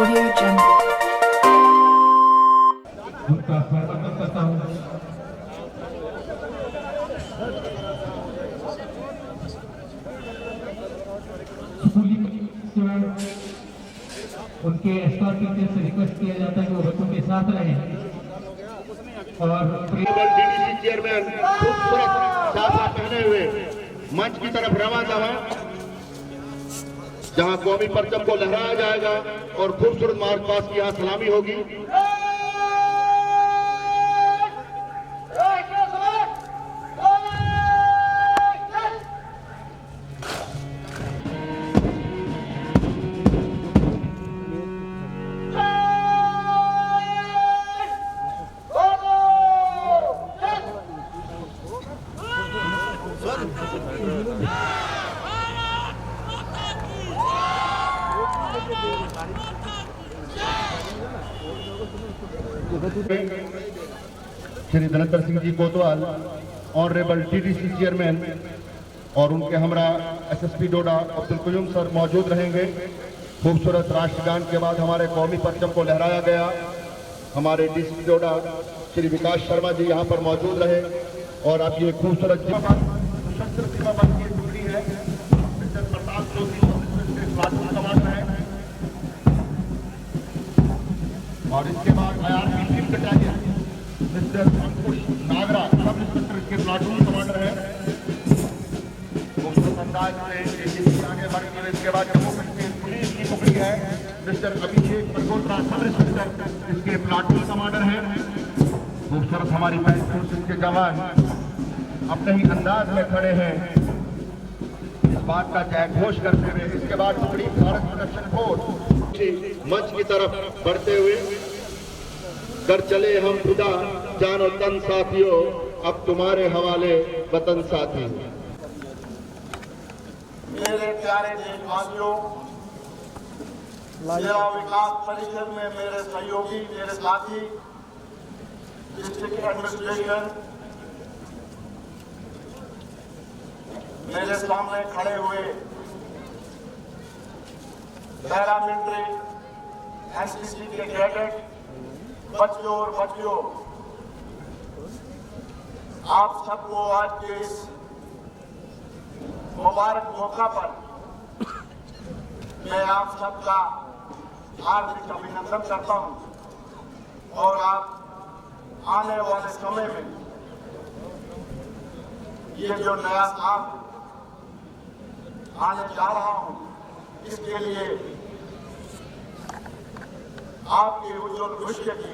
Audio Jungle. उनका स्वागत करता हूँ। उनके एस्कॉर्ट टीचर से रिक्वेस्ट किया जाता है कि वो बच्चों के साथ रहें और डीडीसी चेयरमैन खूबसूरत साफा पहने हुए मंच की तरफ रवाना हुआ, जहां कौमी परचम को लहराया जाएगा और खूबसूरत मार्च पास्ट की यहां सलामी होगी। Shri धनंतर Singh ji Kotwal honourable DDC chairman और उनके हमरा एसएसपी डोडा अब्दुल कुयूम सर मौजूद रहेंगे। खूबसूरत राष्ट्रगान के बाद हमारे कौमी परचम को लहराया गया। हमारे डीसी डोडा श्री विकास शर्मा जी यहाँ पर मौजूद रहे और आप ये खूबसूरत सशस्त्र सीमा बल की टुकड़ी है, मिस्टर प्रताप जोशी है और इसके बाद IRPC बटालियन मिस्टर अंकुश नागरा सब इंस्पेक्टर इसके प्लाटून कमांडर है। खूबसूरत अंदाज में आगे बढ़ेंगे। इसके बाद जम्मू कश्मीर पुलिस की टुकड़ी है, मिस्टर अभिषेक परगोत्रा सब इंस्पेक्टर इसके प्लाटून कमांडर है। खूबसूरत हमारी महसूस के जवान अपने ही अंदाज में खड़े हैं इस बात का जय घोष करते हुए। इसके बाद टुकड़ी भारत प्रोडक्शन फोर्स मंच की तरफ बढ़ते हुए कर चले हम खुदा जानो तन साथियों, अब तुम्हारे हवाले वतन साथी। मेरे प्यारे देशवासियों, जिला विकास परिषद में मेरे सहयोगी, मेरे साथी, डिस्ट्रिक्ट एडमिनिस्ट्रेशन, मेरे सामने खड़े हुए पैरामिलिट्री एनसीसी के कैडेट बच्चों और बच्चियों, आप सबको आज के इस मुबारक मौका पर मैं आप सबका हार्दिक अभिनंदन करता हूं और आप आने वाले समय में ये जो नया साल आने जा रहा हूं, इसके लिए आपके उज्जवल भविष्य की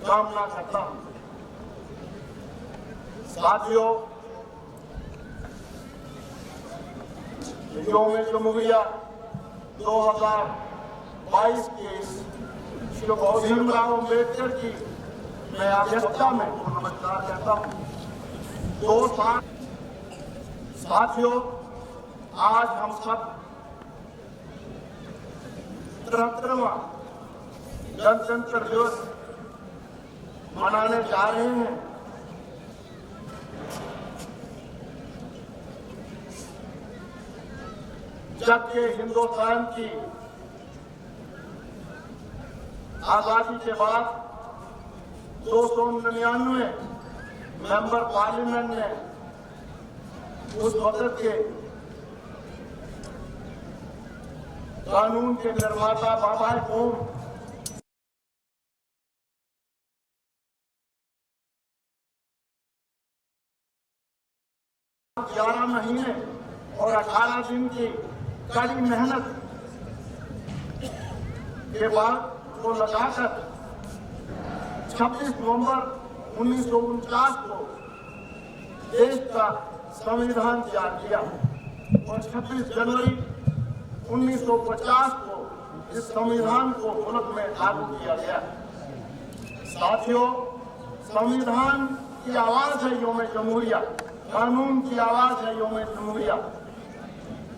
कामना करता हूं। साथियों, यौम जमहूरिया 2022 के भीमराव अम्बेडकर की मैं अध्यक्षता में नमस्कार कहता हूं। साथियों, आज हम सब 73वां गणतंत्र दिवस मनाने जा रहे हैं। जबकि हिंदुस्तान की आजादी के बाद 299 मेंबर पार्लियामेंट ने उस वक्त के कानून के निर्माता बाबा कौम 11 महीने और 18 दिन की कड़ी मेहनत के बाद को लगाकर 26 नवंबर 1949 को देश का संविधान तैयार किया और 26 जनवरी 1950 को इस संविधान को मुल्क में लागू किया गया। साथियों, संविधान की आवाज है यौम जमहूरिया, कानून की आवाज है यौम जमहूरिया।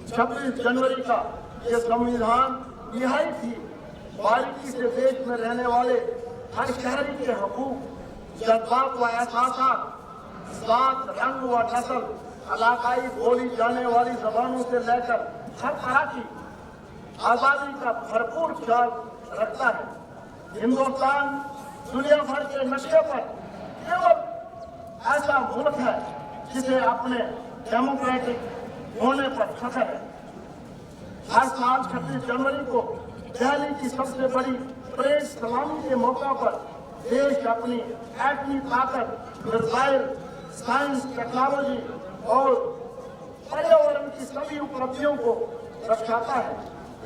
26 जनवरी का ये संविधान रिहाई थी बारीकी से देश में रहने वाले हर शहरी के हकूक, जज्बात व एहसासात, जात, रंग व नस्ल, इलाकाई बोली जाने वाली जबानों से लेकर हर तरह की आजादी का भरपूर ख्याल रखता है। हिंदुस्तान दुनिया भर के नक्शे पर केवल ऐसा मुल्क है जिसे अपने डेमोक्रेटिक होने पर फख्र है। हर साल 26 जनवरी को दिल्ली की सबसे बड़ी परेड सलामी के मौका पर देश अपनी एटमी ताकत, मिसाइल, साइंस, टेक्नोलॉजी और पर्यावरण की सभी उपलब्धियों को दर्शाता है।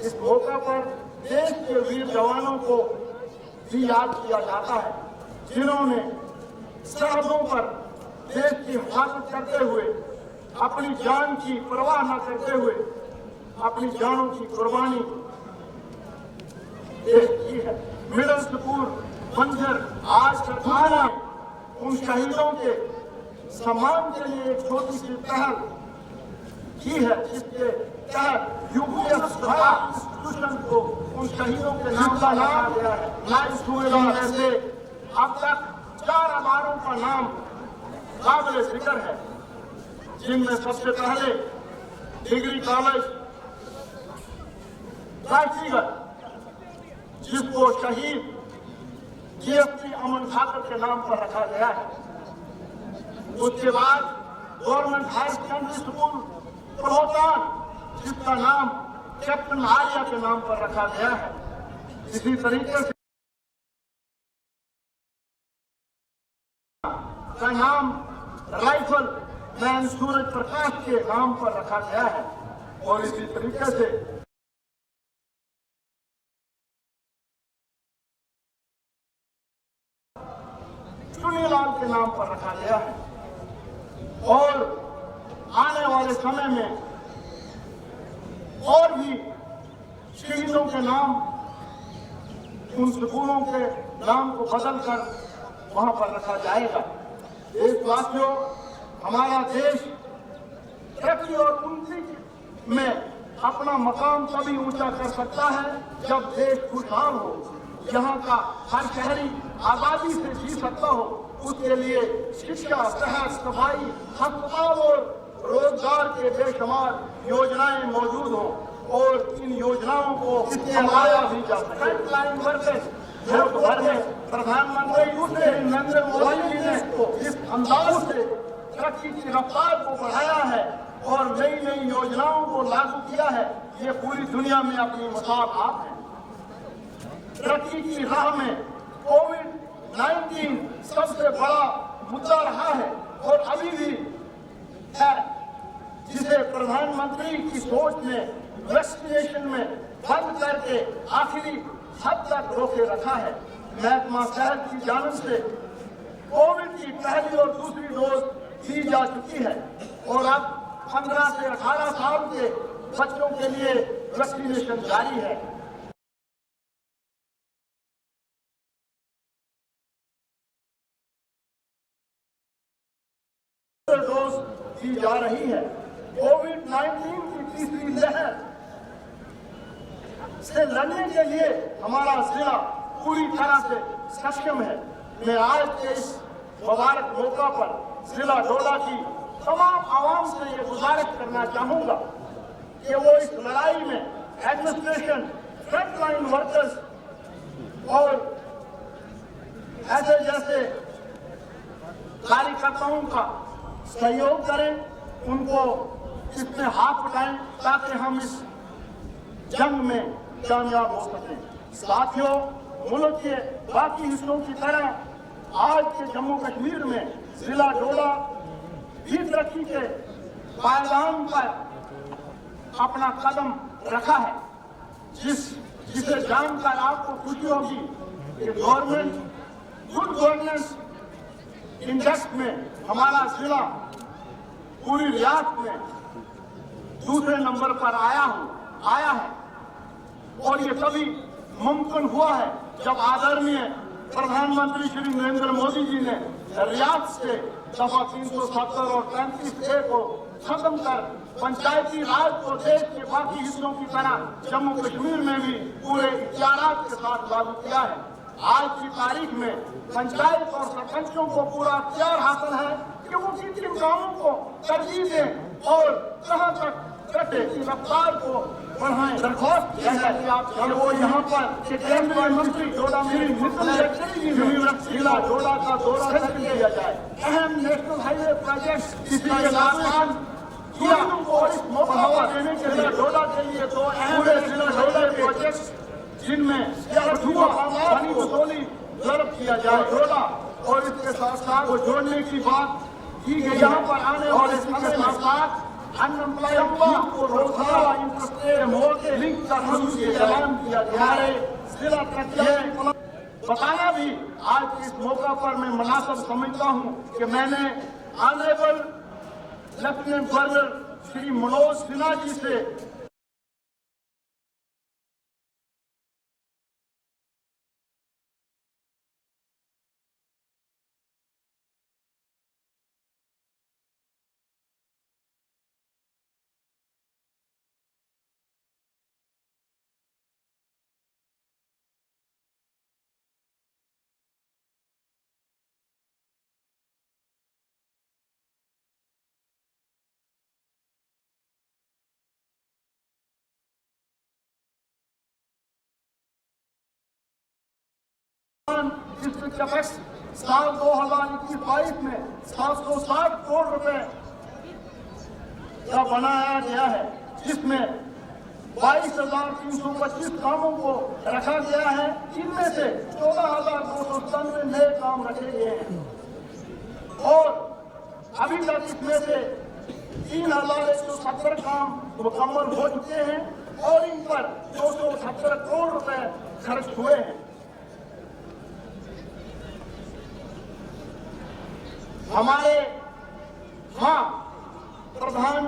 इस मौका पर देश के वीर जवानों को भी याद किया जाता है, जिन्होंने सरहदों पर देश की हिफाजत करते हुए अपनी जान की परवाह न करते हुए अपनी जानों की कुर्बानी की है। मिडिल स्कूल बंजर आज सरकार ने उन शहीदों के सम्मान के लिए एक छोटी सी पहल की है, जिसके तहत यूपीएस इंस्टीट्यूशन को उन शहीदों के नाम का नाम गया है। लाइफ हुए में से अब तक 4 अदारों का नाम काबिल जिक्र है, जिनमें सबसे पहले डिग्री कॉलेज राजगढ़, जिसको शहीद जीएसपी अमन ठाकुर के नाम पर रखा गया है। उसके बाद government higher secondary school Rohtas, जिसका नाम कैप्टन आर्या के नाम पर रखा गया है। इसी तरीके से का नाम राइफल मैन सूरज प्रकाश के नाम पर रखा गया है। और इसी तरीके से चुनीलाल के नाम पर रखा गया है। और आने वाले समय में और भी शहीदों के नाम उन स्कूलों के नाम को बदलकर वहां पर रखा जाएगा। देशवासियों, हमारा देश तरक्की और उन्नति में अपना मकाम तभी ऊंचा कर सकता है जब देश खुशहाल हो, यहाँ का हर शहरी आबादी से जी सकता हो। उसके लिए शिक्षा, सेहत, सफाई, अस्पताल और रोजगार के बेशुमार योजनाएं मौजूद हों और इन योजनाओं को चलाया भी जा सके। फ्रंटलाइन वर्कर्स मुल्क भर में प्रधानमंत्री नरेंद्र मोदी जी ने इस अंदाज से तरक्की की रफ्तार को बढ़ाया है और नई नई योजनाओं को लागू किया है, ये पूरी दुनिया में अपनी मिसाल आप है। तरक्की की राह में कोविड-19 सबसे बड़ा मुद्दा रहा है और अभी भी है, जिसे प्रधानमंत्री की सोच ने वैक्सीनेशन में बंद करके आखिरी हद तक रोके रखा है। महकमा सेहत की जानिब से कोविड की पहली और दूसरी डोज दी जा चुकी है और अब 15 से 18 साल के बच्चों के लिए वैक्सीनेशन जारी है। डोज दी जा रही है। कोविड-19 की तीसरी लहर से लड़ने के लिए हमारा जिला पूरी तरह से सक्षम है। मैं आज के इस मुबारक मौका पर जिला डोडा की तमाम आवाम से ये गुजारिश करना चाहूंगा कि वो इस लड़ाई में एडमिनिस्ट्रेशन, फ्रंटलाइन वर्कर्स और ऐसे जैसे कार्यकर्ताओं का सहयोग करें, उनको इसमें हाथ उठाएं ताकि हम इस जंग में कामयाब हो सकें। साथियों, मुल्क के बाकी हिस्सों की तरह आज के जम्मू कश्मीर में जिला डोडा भी तरक्की के पायदान पर अपना कदम रखा है, जिसे जानकर आपको खुशी होगी कि गवर्नमेंट गुड गवर्नेंस इंडेक्स में हमारा जिला पूरी रियासत में दूसरे नंबर पर आया है और ये तभी मुमकिन हुआ है जब आदरणीय प्रधानमंत्री श्री नरेंद्र मोदी जी ने रियासत से दफा 370 और 35A को खत्म कर पंचायती राज को देश के बाकी हिस्सों की तरह जम्मू कश्मीर में भी पूरे इख्तियारात के साथ लागू किया है। आज की तारीख में पंचायत और सरपंचों को पूरा इख्तियार हासिल है कि वो किन किन कामों को तरजीह दें और कहां तक कटे, की रफ्तार को बढ़ाएं। दरख्वास्त किया है कि वो यहाँ पर केंद्रीय मंत्री डोडा में नितिन गडकरी जी जिला डोडा का दौरा करके किया जाए। अहम नेशनल हाईवे प्रोजेक्ट किसी के साथ किया और इस मौका बढ़ावा देने के लिए डोडा के लिए दो अहम जिला डोडा प्रोजेक्ट जिनमें पानी वसूली जरूर किया जाए डोडा और इसके साथ साथ वो जोड़ने की बात की गई। यहाँ पर आने वाले समय के साथ अनएम्प्लॉयमेंट को रोजगार इंटरेस्ट मोड़ लिंक का ऐलान किया गया है। जिला तक बताना भी आज इस मौका पर मैं मुनासिब समझता हूँ कि मैंने honourable lieutenant governor Shri Manoj Sinha ji से डिस्ट्रिक्ट कैपेक्स साल 2021-22 में 760 करोड़ रुपए का बनाया गया है, जिसमें 22,325 कामों को रखा गया है। इनमें से 14,297 नए काम रखे गए हैं और अभी तक इसमें से 3,170 काम मुकम्मल हो चुके हैं और इन पर 278 करोड़ रुपए खर्च हुए हैं। हमारे प्रधान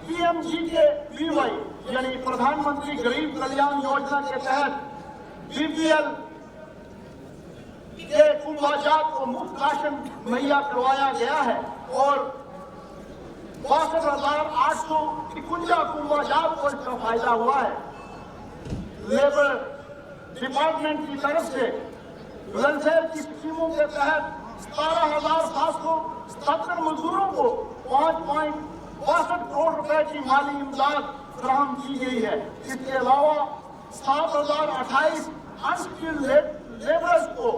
PMGKBY यानी प्रधानमंत्री गरीब कल्याण योजना के तहत BPL के कुंभाजात को मुफ्त राशन मुहैया करवाया गया है और 62,851 कुंभाजात को इसका फायदा हुआ है। लेबर डिपार्टमेंट की तरफ से वेलफेयर की स्कीमों के तहत 17,777 मजदूरों को 5.62 करोड़ रुपए की माली इमदाद फराहम की गई है। इसके अलावा 7,028 अनस्किल्ड लेबरर्स को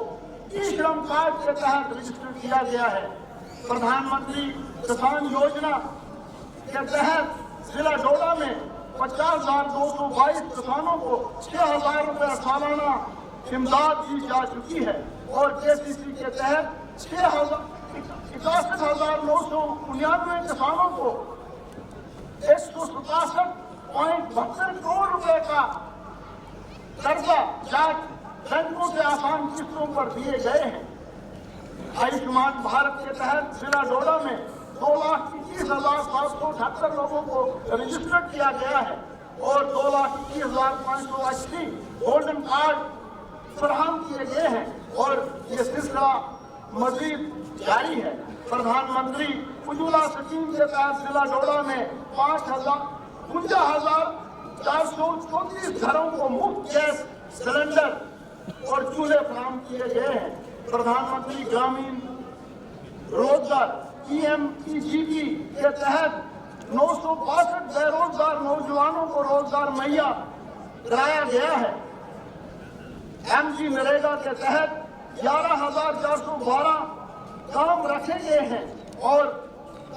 ई श्रम कार्ड के तहत रजिस्टर किया गया है। प्रधानमंत्री किसान योजना के तहत जिला डोडा में 50,222 किसानों को 6,000 रुपए सालाना इमदाद दी जा चुकी है और KCC के तहत 61,999 किसानों को 167.72 करोड़ रुपए का कर्जा बैंकों से आसान किस्तों पर दिए गए हैं। आयुष्मान भारत के तहत जिला डोडा में 2,21,778 लोगों को रजिस्टर किया गया है और 2,21,580 गोल्डन कार्ड फराहम किए गए हैं और ये सिलसिला मजीद जारी है। प्रधानमंत्री उज्ज्वला स्कीम के तहत जिला डोडा में 52,434 घरों को मुफ्त गैस सिलेंडर और चूल्हे फराहम किए गए हैं। प्रधानमंत्री ग्रामीण रोजगार PMEGP के तहत 962 बेरोजगार नौजवानों को रोजगार मुहैया कराया गया है। MG नरेगा के तहत 11,412 काम रखे गए हैं और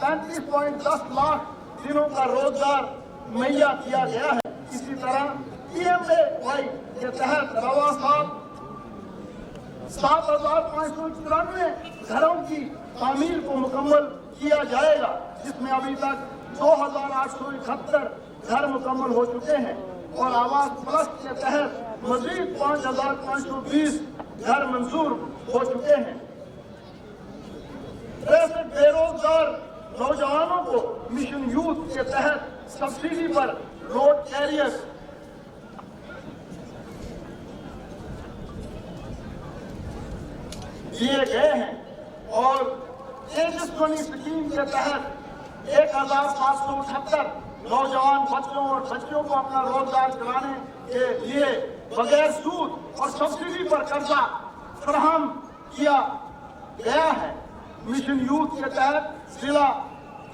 35.10 लाख दिनों का रोजगार मुहैया किया गया है। इसी तरह PMAY के तहत रवा साहब 7,594 घरों की तामीर को मुकम्मल किया जाएगा, जिसमें अभी तक 2,871 घर मुकम्मल हो चुके हैं और आवास प्लस के तहत मजीद 5,520 घर मंजूर हो चुके हैं। 63 बेरोजगार नौजवानों को मिशन यूथ के तहत सब्सिडी पर रोड कैरियर दिए गए हैं और तेजस्विनी स्कीम के तहत 1,778 नौजवान बच्चों और बच्चियों को अपना रोजगार कराने के लिए बगैर सूद और सब्सिडी पर कर्जा फराहम किया गया है। मिशन यूथ के तहत जिला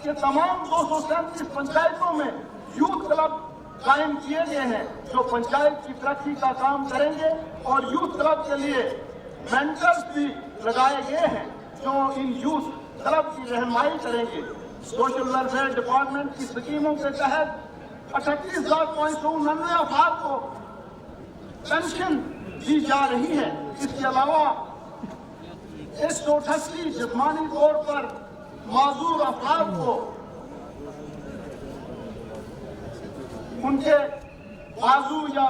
के तमाम 237 पंचायतों में यूथ क्लब कायम किए गए हैं जो पंचायत की तरक्की का काम करेंगे और यूथ क्लब के लिए मेंटर्स भी लगाए गए हैं जो इन यूथ क्लब की रहनुमाई करेंगे। सोशल वेलफेयर डिपार्टमेंट की स्कीमों के तहत 38,599 अफराद को पेंशन दी जा रही है। इसके अलावा 188 जिस्मानी तौर पर माजूर अफराद को उनके बाजू या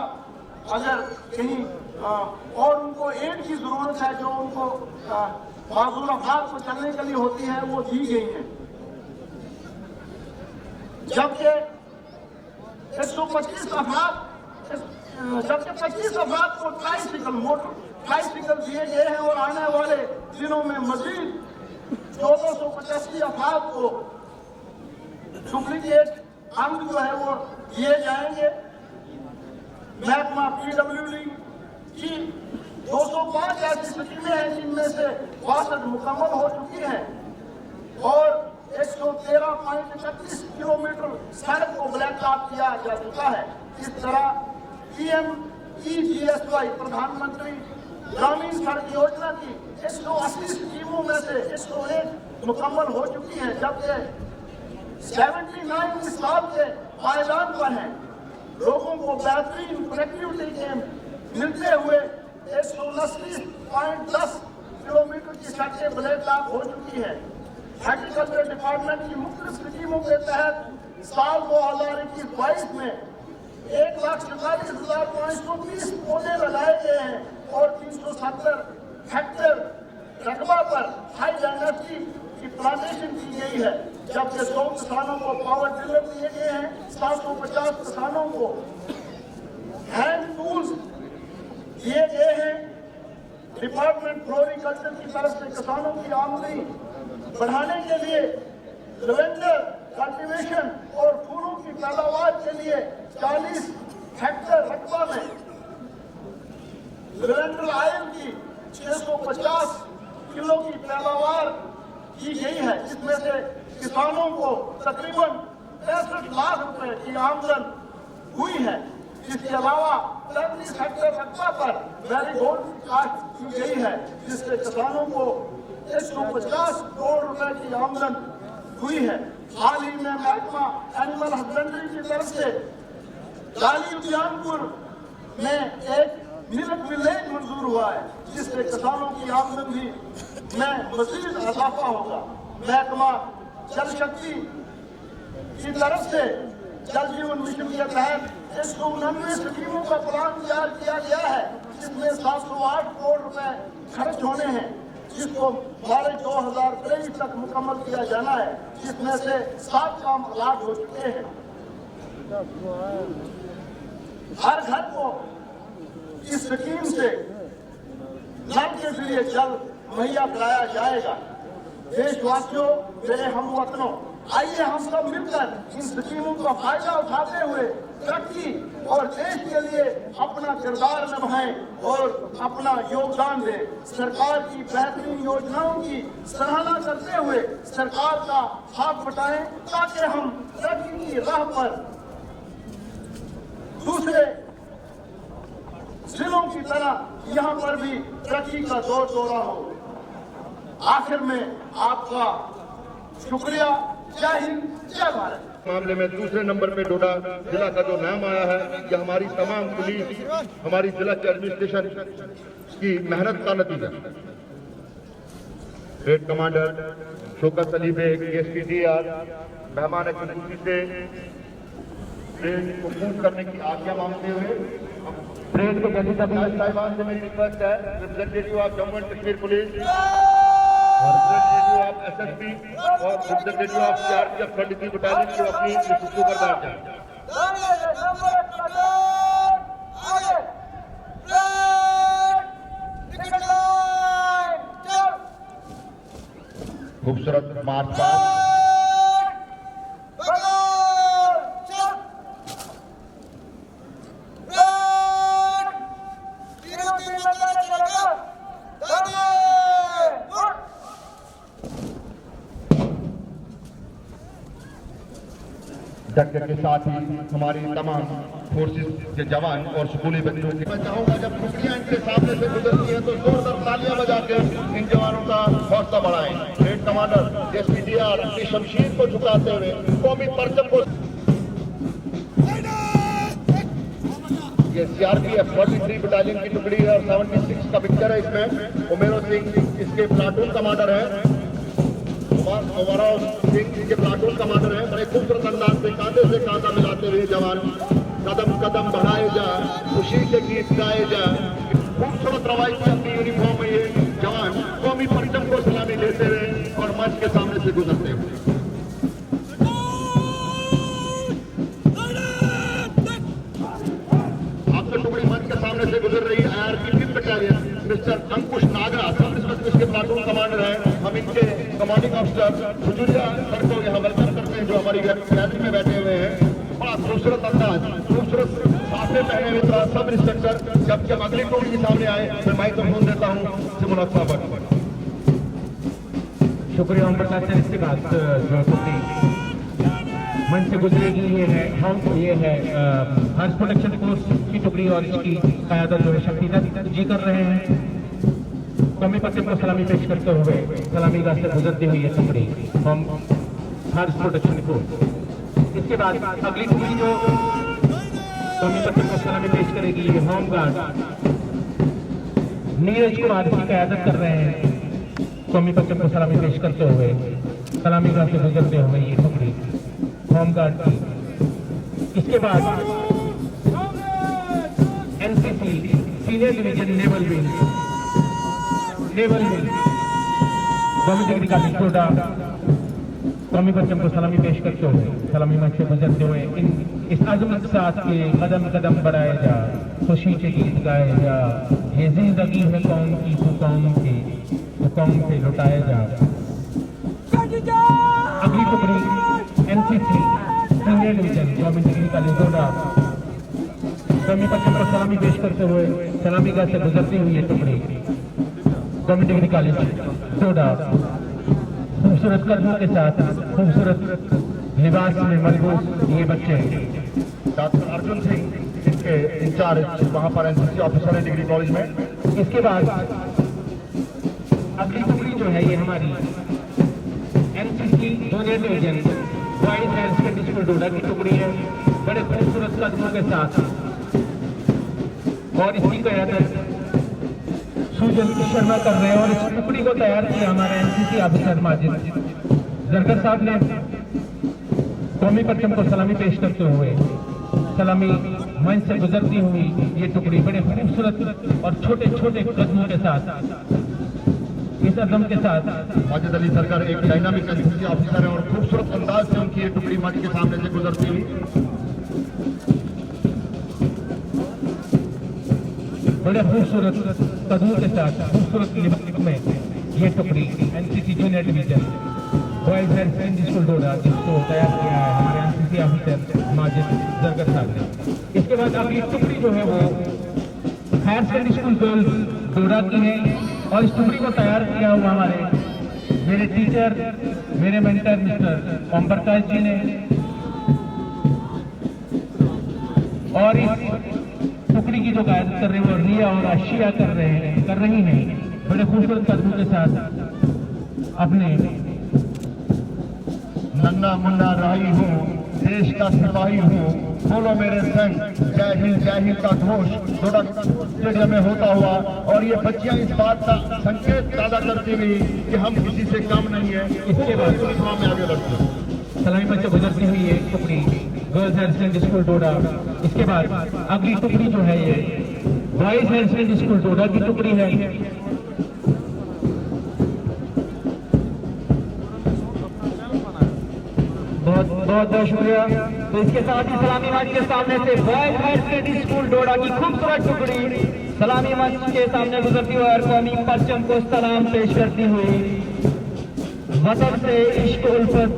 अगर कहीं और उनको एड की जरूरत है जो उनको माजूर अफराद को चलने के लिए होती है वो दी गई है। जबकि 25 अफराद को ट्राइसिकल दिए गए हैं और आने वाले दिनों में मजीद 1485 अफराद को डुप्लीकेट अंग जो है वो दिए जाएंगे। महकमा PWD की 205 ऐसी स्कीमें हैं जिनमें से 62 मुकम्मल हो चुकी हैं और 113.31 किलोमीटर सड़क को ब्लैक आउट किया जा चुका है। इस तरह PMEGSY प्रधानमंत्री ग्रामीण सड़क योजना की 180 स्कीमों में से 101 मुकम्मल हो चुकी हैं, जबकि 79 इस साल के पायदान पर हैं। लोगों को बेहतरीन कनेक्टिविटी के मिलते हुए 129.10 किलोमीटर की सड़कें ब्लैक आउट हो चुकी है। एग्रीकल्चर डिपार्टमेंट की मुख्तलिफ स्कीमों के तहत साल 2021-22 में 1,44,530 पौधे लगाए गए हैं और 370 हेक्टेयर रकबा पर हाई डायनेस्टी की प्लांटेशन की गई है, जबकि 100 किसानों को पावर टिलर दिए गए हैं, 750 किसानों को हैंड टूल्स दिए गए हैं। डिपार्टमेंट फ्लोरिकल्चर की तरफ से किसानों की आमदनी बढ़ाने के लिए लेवेंडर कल्टीवेशन और फूलों की पैदावार के लिए 40 हेक्टेयर रकबा में लेवेंडर ऑयल की 650 किलो की पैदावार की गई है, जिसमें से किसानों को तकरीबन 65 लाख रुपए की आमदन हुई है। इसके अलावा 35 हेक्टेयर रकबा पर मैरीगोल्ड काश्त की गई है, जिससे किसानों को 150 करोड़ रुपए की आमदन हुई है। हाल ही में महकमा एनिमल हस्बेंड्री की तरफ से डाली उद्यानपुर में एक मिल्क विलेज मंजूर हुआ है, जिससे किसानों की आमदनी में मजीद इजाफा होगा। महकमा जल शक्ति की तरफ से जल जीवन मिशन के तहत 199 स्कीमों का प्लान तैयार किया गया है, जिसमें 708 करोड़ रुपए खर्च होने हैं, जिसको मार्च 2023 तक मुकम्मल किया जाना है, जिसमें से 7 काम अलॉट हो चुके हैं। हर घर को इस स्कीम से नल के जरिए जल मुहैया कराया जाएगा। देशवासियों, मेरे हमवतनों, आइए हम सब मिलकर इन स्कीमों का फायदा उठाते हुए तरक्की और देश के लिए अपना किरदार निभाएं और अपना योगदान दें। सरकार की बेहतरीन योजनाओं की सराहना करते हुए सरकार का हाथ बटाएं, ताकि हम तरक्की की राह पर दूसरे जिलों की तरह यहाँ पर भी तरक्की का दौर दौरा हो। आखिर में आपका शुक्रिया। जय हिंद, जय भारत। मामले में दूसरे नंबर पे डोडा जिला का जो नाम आया है, यह हमारी तमाम पुलिस, हमारी जिला के एडमिनिस्ट्रेशन की मेहनत का नतीजा। Head commander Shaukat Ali Beg SPDR मेहमान खुसूसी से ट्रेन को मूव करने की आज्ञा मांगते हुए ट्रेन को जल्दी साहिबान से मेरी रिक्वेस्ट है, representative of Jammu and Kashmir police, representative of SSB और रिप्रेजेंटेटिव ऑफ CRPF 23 बटालियन को अपनी रिपोर्ट पर बैठ जाए। खूबसूरत मार्च पास्ट डॉक्टर के साथ ही हमारी तमाम फोर्सेस के जवान और स्कूली बच्चों के मैं चाहूंगा जब टुकड़ियां इनके सामने से गुजरती हैं तो जोरदार तालियां बजा के इन जवानों का हौसला बढ़ाएं। ग्रेट कमांडर एसपीडीआर अपनी शमशीर को झुकाते हुए कौमी परचम को ये सीआरपीएफ 43 बटालियन की टुकड़ी है और 76 का पिक्चर है इसमें। उमेरो सिंह इसके प्लाटून कमांडर है, उमराव सिंह इसके प्लाटून कमांडर है। बड़े खूबसूरत अंदाज से कांधा मिलाते हुए जवान कदम कदम बढ़ाए जा, खुशी के गीत गाए जा। खूबसूरत रवायती अपनी यूनिफॉर्म में ये जवान कौमी परचम को सलामी देते हुए और मंच के सामने से गुजरते हुए सामने से गुजर रही है आरपी 5th बटालियन मिस्टर अंकुश नागरा सब इंस्पेक्टर इसके प्लाटून कमांडर हैं। हम इनके कमांडिंग ऑफिसर सुजुरिया सर को यहाँ वेलकम करते हैं जो हमारी गैलरी में बैठे हुए हैं। बड़ा खूबसूरत अंदाज, खूबसूरत साफे पहने हुए सब इंस्पेक्टर। जब अगली टोली के सामने आए मैं माइक्रोफोन देता हूँ सिमुलत साहब। शुक्रिया ओम प्रकाश सर। इसके बाद जो टुकड़ी मंच से गुजरेगी ये है हर्ष प्रोटेक्शन फोर्स की टुकड़ी और इसकी क़यादत जो है शक्तिदत्त जी कर रहे हैं। कौमी परचम को सलामी पेश करते हुए सलामी गाह से गुजरती हुई ये टुकड़ी हम हर्ष प्रोटेक्शन फोर्स। इसके बाद अगली टुकड़ी जो कौमी परचम को सलामी पेश करेगी ये होम गार्ड नीरज कुमार की क़यादत कर रहे हैं। कौमी परचम को सलामी पेश करते हुए सलामी गाह से गुजरते हुए ये टुकड़ी होम गार्ड की। इसके बाद NCC senior division naval wing कौमी डिग्री का टोटा कौमी परचम को सलामी पेश करते हुए सलामी मंच से गुजरते हुए इस अजमत के साथ के कदम कदम बढ़ाए जा, खुशी के गीत गाए जा। ये जिंदगी है कौम की तो कौम से लुटाए जा। अगली टुकड़ी एनसीसी सीनियर डिवीजन कौमी डिग्री कॉलेज डोडा कौमी परचम को सलामी पेश करते हुए सलामी गाह से गुजरती हुई ये टुकड़ी कौमी डिग्री कॉलेज डोडा खूबसूरत कदमों के साथ खूबसूरत लिबास में मलबूस ये बच्चे। डॉक्टर अर्जुन सिंह इसके इंचार्ज वहाँ पर एनसीसी ऑफिसर है डिग्री कॉलेज में। इसके बाद अगली टुकड़ी जो है ये हमारी NCC junior division boys higher secondary school Doda की टुकड़ी है। बड़े खूबसूरत कदमों के साथ और इसकी क़यादत सुजल शर्मा कर रहे हैं और इस टुकड़ी को तैयार किया हमारे एनसीसी ऑफिसर माजिद जरगर साहब ने। कौमी परचम को सलामी पेश करते हुए सलामी मंच से गुजरती हुई ये टुकड़ी बड़े खूबसूरत और छोटे छोटे कदमों के साथ इस अदम के साथ माजिद अली सरकार एक डायनामिक एनसीसी ऑफिसर है और खूबसूरत अंदाज से उनकी ये टुकड़ी मंच के सामने से गुजरती हुई बड़े खूबसूरत कदमों के साथ खूबसूरत लिबास में ये टुकड़ी NCC junior division boys higher secondary school Doda जिसको तैयार किया है हमारे एनसीसी ऑफिसर माजिद जरगर साहब ने। इसके बाद अगली टुकड़ी जो है वो हायर सेकेंडरी स्कूल गर्ल्स डोडा की है और इस टुकड़ी को तैयार किया हुआ हमारे मेरे टीचर मेरे मेंटर मिस्टर ओम प्रकाश जी ने। और इस टुकड़ी की जो क़यादत कर रहे हैं वो रिया और आशिया कर रही हैं बड़े खूबसूरत कदमों के साथ अपने। नन्ना मुन्ना राही हूँ देश का सिपाही हूँ बोलो मेरे संग जय हिंद का घोष डोडा स्टेडियम में होता हुआ और ये बच्चियां इस बात का संकेत पैदा करती हुई कि हम किसी से कम नहीं है। इसके बाद यूनिफॉर्म में आगे बढ़ते हैं सलामी मंच से गुजरती हुई ये टुकड़ी गर्ल्स हायर सेकेंडरी स्कूल डोडा। इसके बाद अगली टुकड़ी जो है ये boys higher secondary school Doda की टुकड़ी है। बहुत बहुत शुक्रिया। तो इसके साथ ही सलामी मंच के सामने से boys higher secondary school Doda की खूबसूरत टुकड़ी सलामी मंच के सामने गुजरती हुई और कौमी परचम को सलाम पेश करती हुई वतन से इश्क उल्फत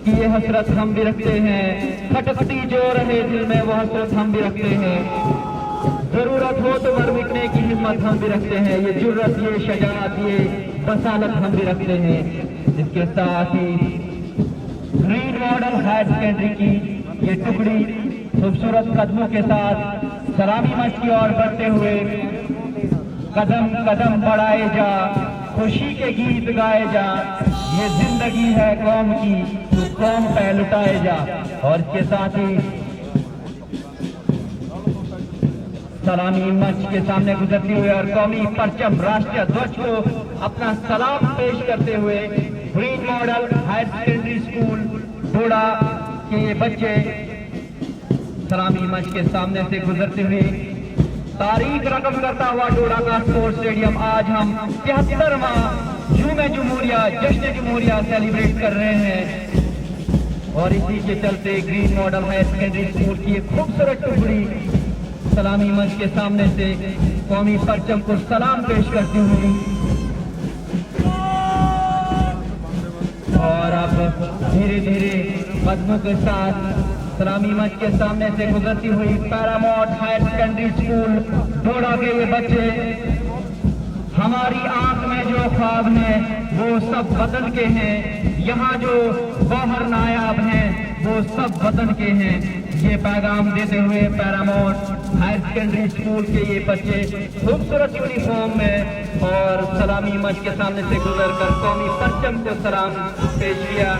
की ये हसरत हम भी रखते हैं। खटखटी जो रहे दिल में वो हसरत हम भी रखते हैं। जरूरत हो तो मर मिटने की हिम्मत हम भी रखते हैं। ये जुर्रत ये शजाअत ये बसालत हम भी रखते हैं। इसके साथ ही ग्रीन मॉडल हायर सेकेंडरी की ये टुकड़ी खूबसूरत कदमों के साथ सलामी मंच की ओर बढ़ते हुए कदम कदम बढ़ाए जा, खुशी के गीत गाए जा, ये जिंदगी है कौम की तो कौम पे लुटाए जा। और इसके साथ ही सलामी मंच के सामने गुजरते हुए और कौमी परचम राष्ट्रीय ध्वज को अपना सलाम पेश करते हुए green model higher secondary school Doda के ये बच्चे सलामी मंच के सामने से गुजरते हुए तारीख रकम करता हुआ डोडा का स्पोर्ट्स स्टेडियम आज हम 73वां जूमे जमहूरिया जश्न जमहूरिया सेलिब्रेट कर रहे हैं। और इसी के चलते green model higher secondary school की एक खूबसूरत टुकड़ी सलामी मंच के सामने से कौमी परचम को सलाम पेश करती हुई और अब धीरे धीरे कदमों के साथ सलामी मंच के सामने से गुजरती हुई Paramount higher secondary school Doda के ये बच्चे हमारी आंख में जो ख्वाब हैं वो सब वतन के हैं, यहाँ जो गौहर नायाब हैं वो सब वतन के हैं। ये पैगाम देते हुए पैरामाउंट हायर सेकेंडरी स्कूल के ये बच्चे खूबसूरत यूनिफॉर्म में और सलामी मंच के सामने से गुजरकर कौमी परचम को सलाम पेश किया।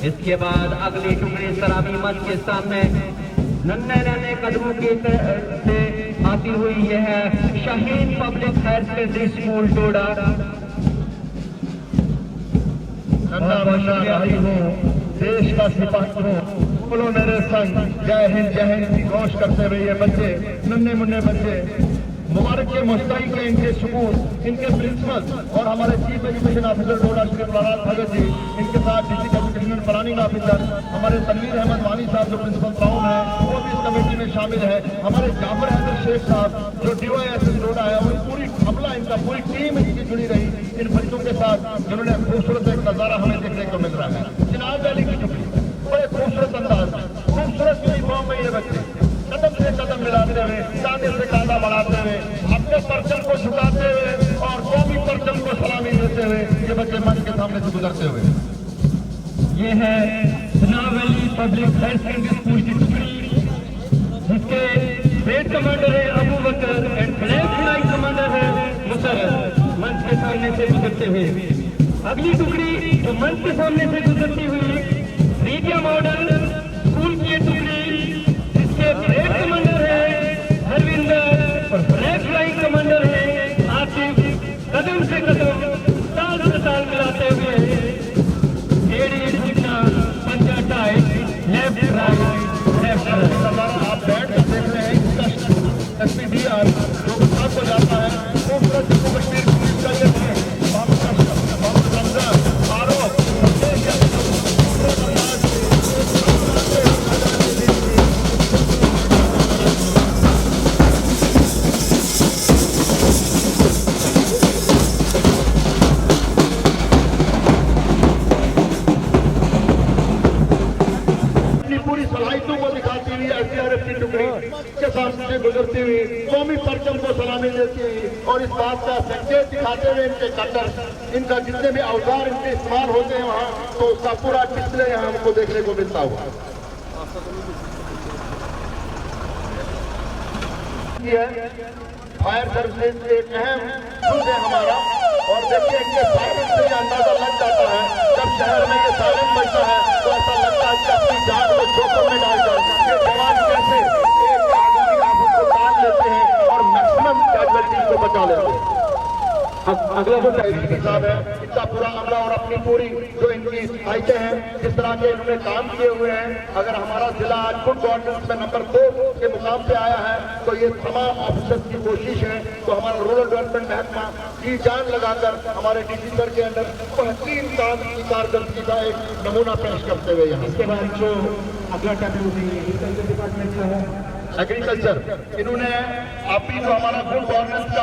इसके बाद अगली टुकड़ी सलामी मंच के सामने नन्हे नन्हे कदमों की से आती हुई यह है Shaheen public higher secondary school Doda. देश का सिपाही हो, बोलो मेरे संग जय हिंद की घोष करते हुए ये बच्चे नन्हे मुन्ने बच्चे मुबारक के मुस्तैक के इनके सुकून, इनके प्रिंसिपल और हमारे चीफ एजुकेशन ऑफिसर डोडा श्री प्रहलाद भगत जी, इनके साथ डिस्ट्रिक्ट एजुकेशन प्लानिंग ऑफिसर हमारे तनवीर अहमद वानी साहब जो प्रिंसिपल टाउन है वो भी इस कमेटी में शामिल है, हमारे जाफर हैदर शेख साहब जो DYSS डोडा है और पूरी अमला इनका पूरी टीम इसकी जुड़ी रही इन बच्चों के साथ जिन्होंने खूबसूरत एक नजारा हमें देखने को मिल रहा है। चिनाब वैली की टुकड़ी बड़े खूबसूरत अंदाज में खूबसूरत यूनिफॉर्म में ये बच्चे कदम से कदम मिलाते हुए कांधे से कांधा बढ़ाते हुए अपने परचम को झुकाते हुए और कौमी परचम को सलामी देते हुए ये बच्चे मंच के सामने से गुजरते हुए ये है Chenab valley public higher secondary school की टुकड़ी जिसके ब्रिगेड कमांडर है Abu Bakar and flag flying commander है मुशर्रफ, मंच के सामने से गुजरते हुए। अगली टुकड़ी जो मंच के सामने से गुजरती हुई रीतिया मॉडल स्कूल की टुकड़ी जिसके ब्रिगेड कमांडर है हरविंदर और फ्लैग फ्लाइंग कमांडर है आसिफ, कदम से कदम ताल से ताल मिलाते हुए पंजा टाइट लेफ्ट राइट आप बैठ कर देख रहे हैं इसका SPDR जो गुजरात को जाता है खूबसूरत जम्मू कश्मीर पुलिस का ये मोहम्मद रमजान फारूक पूरी सलाहियतों को दिखाती हुई SDRF की टुकड़ी के सामने से गुजरती हुई कौमी परचम को सलामी देती हुई और इस बात का संकेत दिखाते हुए इनके कटर इनका जितने भी औजार इनके इस्तेमाल होते हैं वहाँ तो उसका पूरा डिस्प्ले यहाँ हमको देखने को मिलता हुआ फायर सर्विसेज एक अहम जुज है हमारा और देखिए इनके साइलेंस से ये अंदाजा लग जाता है जब शहर में ये साइलेंस बजता है तो ऐसा लगता है कि अपनी जान को जोखिम में डालकर ये जवान कैसे एक आगामी आफत को टाल लेते हैं और मैक्सिमम कैजुअलिटी को बचा लेते हैं। अगला जो साहब है इनका पूरा अमला और अपनी पूरी जो इनकी साइटें हैं जिस तरह के इन्होंने काम किए हुए हैं, अगर हमारा जिला आज गुड गवर्नेंस में नंबर 2 के मुकाम पे आया है तो ये तमाम ऑफिसर्स की कोशिश है। तो हमारा रूरल डेवलपमेंट महकमा की जान लगाकर हमारे DC सर के अंदर बेहतरीन काम की कारकर्दगी का एक नमूना पेश करते हुए यहाँ इसके बाद जो अगला एग्रीकल्चर डिपार्टमेंट का है एग्रीकल्चर, इन्होंने अभी जो हमारा गुड गवर्नेंस का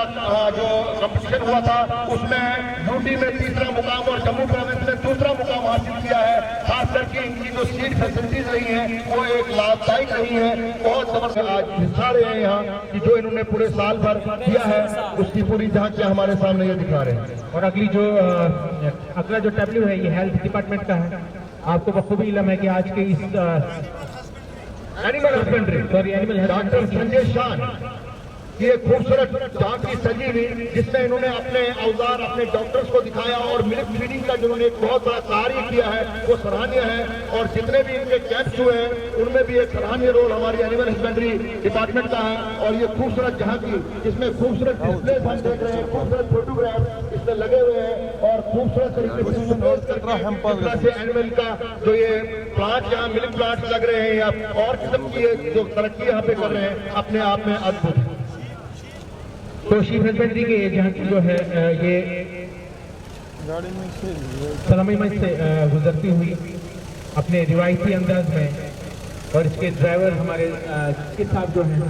जो कंपटीशन हुआ था उसमें यूटी में 3रा मुकाम और जम्मू प्रोविंस में 2रा मुकाम हासिल किया है। खास करके इनकी जो सीट फैसिलिटीज रही हैं वो एक लाभदायक रही है, बहुत जबरदस्त आज हिस्सा रहे हैं यहाँ कि जो इन्होंने पूरे साल भर किया है उसकी पूरी झांकी हमारे सामने ये दिखा रहे हैं। और अगला जो टैब्लू है ये हेल्थ डिपार्टमेंट का है। आपको बखूबी इल्म है कि आज के इस animal husbandry doctor Sanjay Shah की एक खूबसूरत झांकी सजी हुई, जिसमें इन्होंने अपने औजार अपने डॉक्टर्स को दिखाया और मिल्क फीडिंग का जिन्होंने एक बहुत बड़ा कार्य किया है वो सराहनीय है। और जितने भी इनके कैंप्स हुए हैं उनमें भी एक सराहनीय रोल हमारी एनिमल हस्बेंड्री डिपार्टमेंट का है। और ये खूबसूरत झांकी जिसमें खूबसूरत डिस्प्ले हम देख रहे हैं, खूबसूरत फोटोग्राफ इसमें लगे हुए हैं और खूबसूरत तरीके से एनिमल का जो ये प्लांट यहाँ मिल्क प्लांट लग रहे हैं या और किस्म की जो तरक्की यहाँ पे कर रहे हैं अपने आप में अद्भुत। तो शीफ हस्बेंड्री के जहाँ की जो है ये सलामी मंच से गुजरती हुई अपने रिवायती अंदाज में, और इसके ड्राइवर हमारे के साथ जो हैं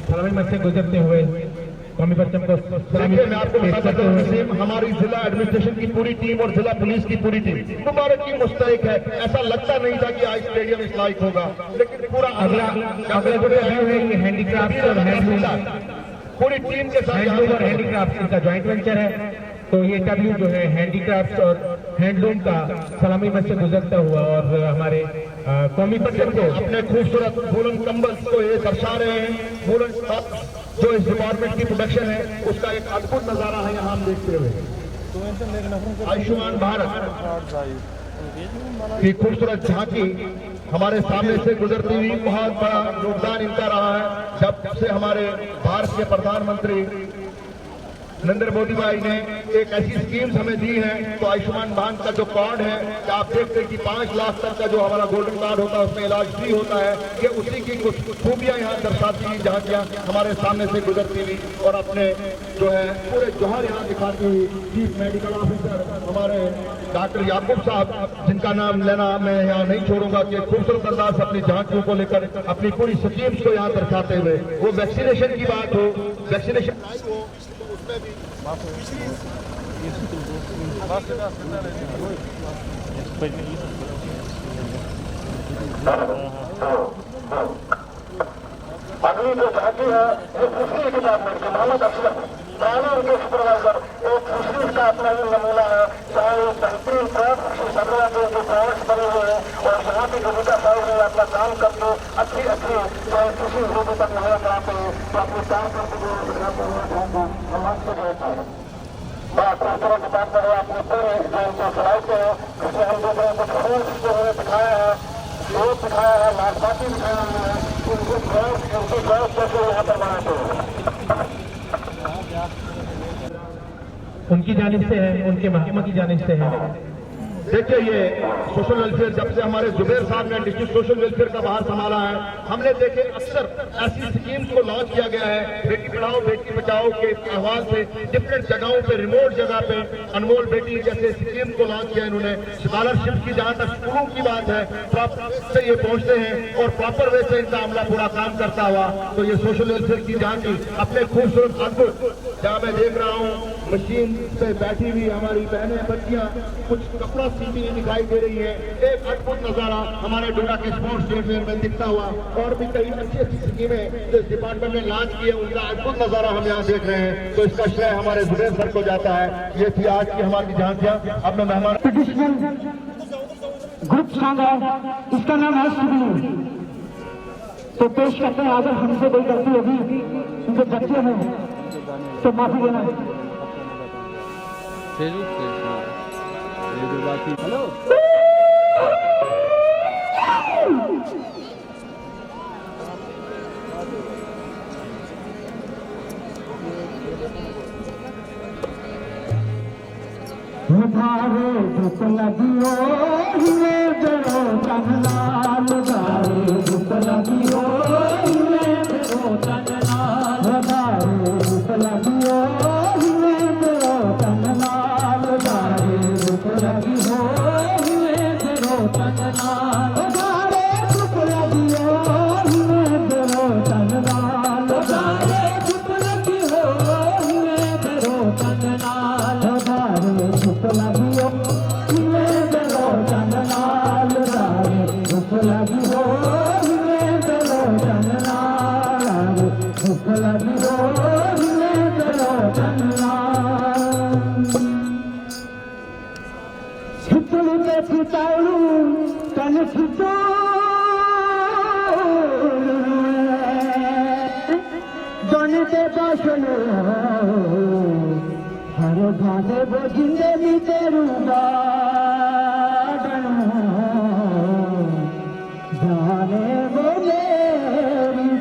सलामी मंच से गुजरते हुए कौमी परचम को सलामी मैं आपको बताता हूँ, हमारी जिला एडमिनिस्ट्रेशन की पूरी टीम और जिला पुलिस की पूरी टीम मुबारक की मुस्तैक है। ऐसा लगता नहीं था कि आज स्टेडियम इस लायक होगा, लेकिन पूरा अगला जो व्यू है ये हैंडीक्राफ्ट और हैंडलूम पूरी टीम के साथ हैंडलूम और हैंडीक्राफ्ट इनका ज्वाइंट वेंचर है। तो ये डब्ल्यू जो है हैंडीक्राफ्ट और हैंडलूम का सलामी मंच से गुजरता हुआ और हमारे कौमी परचम को अपने खूबसूरत वूलन कंबल को ये दर्शा रहे हैं। वूलन जो इस डिपार्टमेंट की प्रोडक्शन है उसका एक अद्भुत नजारा है यहाँ हम देखते हुए। आयुष्मान भारत की खूबसूरत झांकी हमारे सामने से गुजरती हुई, बहुत बड़ा योगदान इनका रहा है। जब से हमारे भारत के प्रधानमंत्री नरेंद्र मोदी भाई ने एक ऐसी स्कीम्स हमें दी है, तो आयुष्मान भारत का जो कार्ड है कि आप देखते हैं कि 5 लाख तक का जो हमारा गोल्डन कार्ड होता है उसमें इलाज फ्री होता है। ये उसी की कुछ खूबियां यहाँ दर्शाती हुई झांकियां हमारे सामने से गुजरती हुई और अपने जो है पूरे जौहर यहाँ दिखाती हुई चीफ मेडिकल ऑफिसर हमारे डॉक्टर याकूब साहब, जिनका नाम लेना मैं यहाँ नहीं छोड़ूंगा, कि खूबसूरत अंदाज से अपनी झांकियों को लेकर अपनी पूरी स्कीम्स को यहाँ दर्शाते हुए, वो वैक्सीनेशन की बात हो, वैक्सीनेशन हो उसमें भी अगली जो झांकी है वो दूसरी डिपार्टमेंट के मोहम्मद अफसर पहले उनके सुपरवाइजर एक दूसरी का अपना ही नमूना है। चाहे बेहतरीन सदरा जो प्रोडक्ट्स बने हुए हैं और यहाँ की भूमिका साहब ने अपना काम करके अच्छी चाहे किसी लोगों तक मुहैया कराते हैं तो अपने काम करके जो दिखाते हैं से रहता है। बड़ा खूबसूरत डिपार्टमेंट है, अपने पूरे जो इनको चलाते हैं जिसे हम देख रहे हैं कुछ फोन जिसको उन्होंने दिखाया है, लोग दिखाया है, नाशपाती दिखाया है, उनकी गैस कैसे यहाँ पर बनाते हैं उनकी जानिब से है, उनके महकमा की जानिब से है। देखिए ये सोशल वेलफेयर जब से हमारे जुबेर साहब ने डिस्ट्रिक्ट सोशल वेलफेयर का बाहर संभाला है, हमने देखे अक्सर ऐसी स्कीम्स को लॉन्च किया गया है। बेटी पढ़ाओ बेटी बचाओ के आह्वान से डिफरेंट जगहों पे, रिमोट जगह पे अनमोल बेटी जैसे स्कीम को लॉन्च किया इन्होंने। स्कॉलरशिप की जहां तक स्कूलों की बात है प्रॉपर से ये पहुंचते हैं और प्रॉपर वे से इनका अमला पूरा काम करता हुआ। तो ये सोशल वेलफेयर की जहाँ की अपने खूबसूरत अद्भुत, जहाँ मैं देख रहा हूँ मशीन पे बैठी हुई हमारी बहनें बच्चियां कुछ कपड़ा सीती हुई दिखाई दे रही है। एक अद्भुत नजारा हमारे डोडा के स्पोर्ट्स स्टेडियम में दिखता हुआ। और भी कई अच्छी स्कीमें जो इस डिपार्टमेंट ने लॉन्च की है उनका अद्भुत नजारा हम यहाँ देख रहे हैं। तो इसका श्रेय हमारे जुबेर सर को जाता है। ये थी आज की हमारी झांकियां। अब मैं मेहमान ट्रेडिशनल ग्रुप सॉन्ग है, इसका नाम है सुगलू। तो पेश करते हैं, अगर हमसे कोई गलती होगी उनके बच्चे हैं तो माफी देना। हेलो धारे दुख लगियो हिरे जरो चंदलाल, धारे दुख लगियो हिरे जरो चंदलाल, धारे दुख लगियो हिरे जरो चंदलाल, धारे दुख लगियो हिरे जरो चंदलाल, धारे दुख लगियो हिरे जरो चंदलाल, धारे दुख लगियो हिरे जरो चंदलाल, धारे दुख लगियो हिरे जरो चंदलाल, धारे दुख लगियो हिरे जरो चंदलाल, दुख लगियो हिरे जरो चंदलाल। छितलू के फिताऊ तन खिचो जानते बाशलो हर भाने वो जिंदे भी तेरू बादन जाने वो मेरी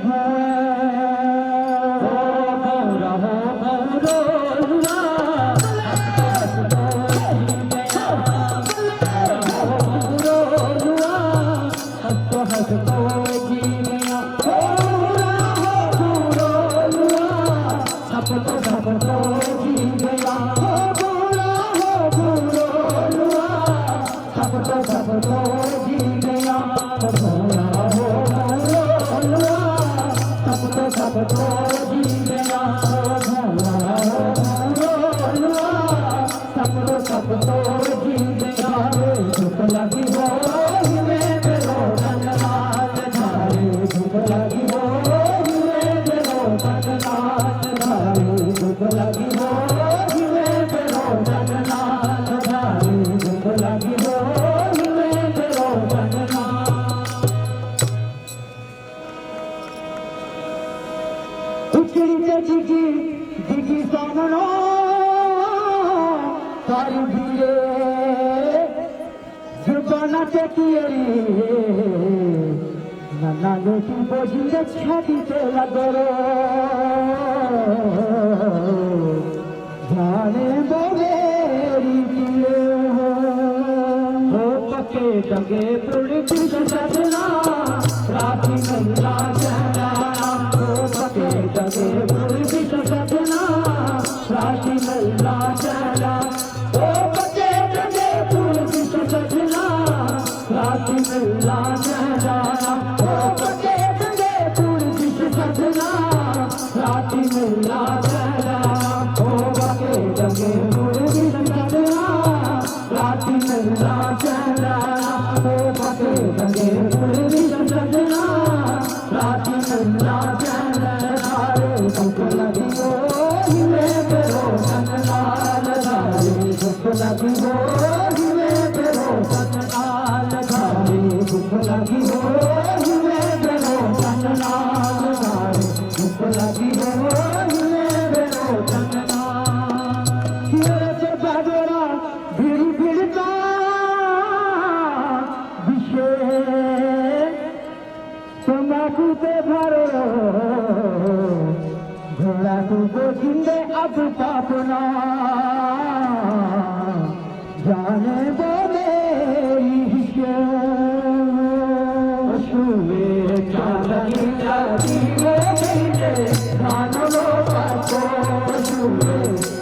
नन्ना बेटी बोझी छाती से लगो जाने वो मेरी हो पके दगे पुड़ी सजना राती महिला चला हो पके दगे पुड़ी सजना राती महिला चला हो पके दगे पुड़ी सजना राती महिला चला हो पके दगे पुड़ी सजना राती महिला चला हो पके दगे पुड़ी सजना राती महिला चला हो पके दगे पुड़ी सजना राती महिला चला रे दुख लगी हो हिमे तेरो सतनाल धारे दुख लगी हो हिमे तेरो सतनाल धारे दुख लगी हो हिमे तेरो सतनाल धारे दुख लगी हो हिमे तेरो सतनाल ये से बागेरा भिड़ भिड़ता विशेष तम्बाकू पे भरो घोड़ा तुझको जिंदे अब पापना जाने वो मेरी शुवे चांदनी जाती वो मेरे जानो लो पाको शुवे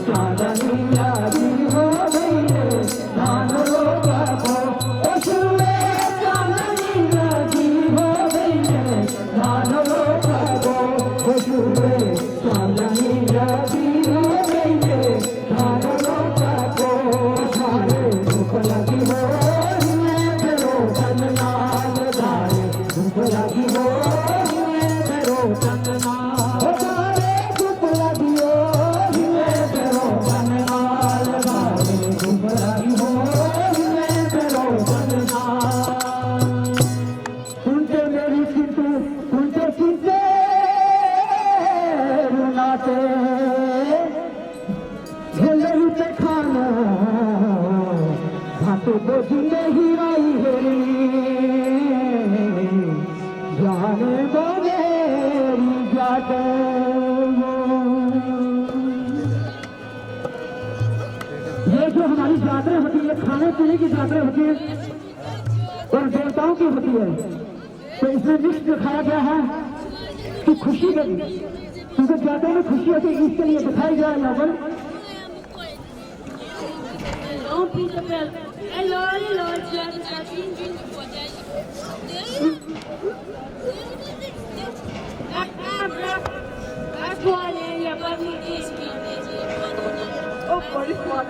चांदनी जाती वो मेरे जानो लो पाको शुवे चांदनी जाती वो मेरे जानो लो पाको शुवे चांदनी जाती वो मेरे जानो लो पाको सारे दुख लगी हो हिमे तेरो सतनाल धारे दुख लगी हो हिमे तेरो सतनाल धारे दुख लगी हो हिमे तेरो सतनाल धारे दुख लगी हो हिमे तेरो सतनाल सुनते मेरी चिंतु सुनते चिंते रुनाते झेलते खाना भातो बोझिंदे हीराई हेरी जाने वो मेरी जाते ये जो हमारी यात्रा होती है खाने पीने की यात्रा होती है और देवताओं की होती है तो इसमें मिक्स दिखाया गया है कि खुशी के क्योंकि जाते में खुशी होती है इसके लिए दिखाई गया यहाँ पर Don't be the bell. Hello, hello, just that's why you have me this Oh, what is what?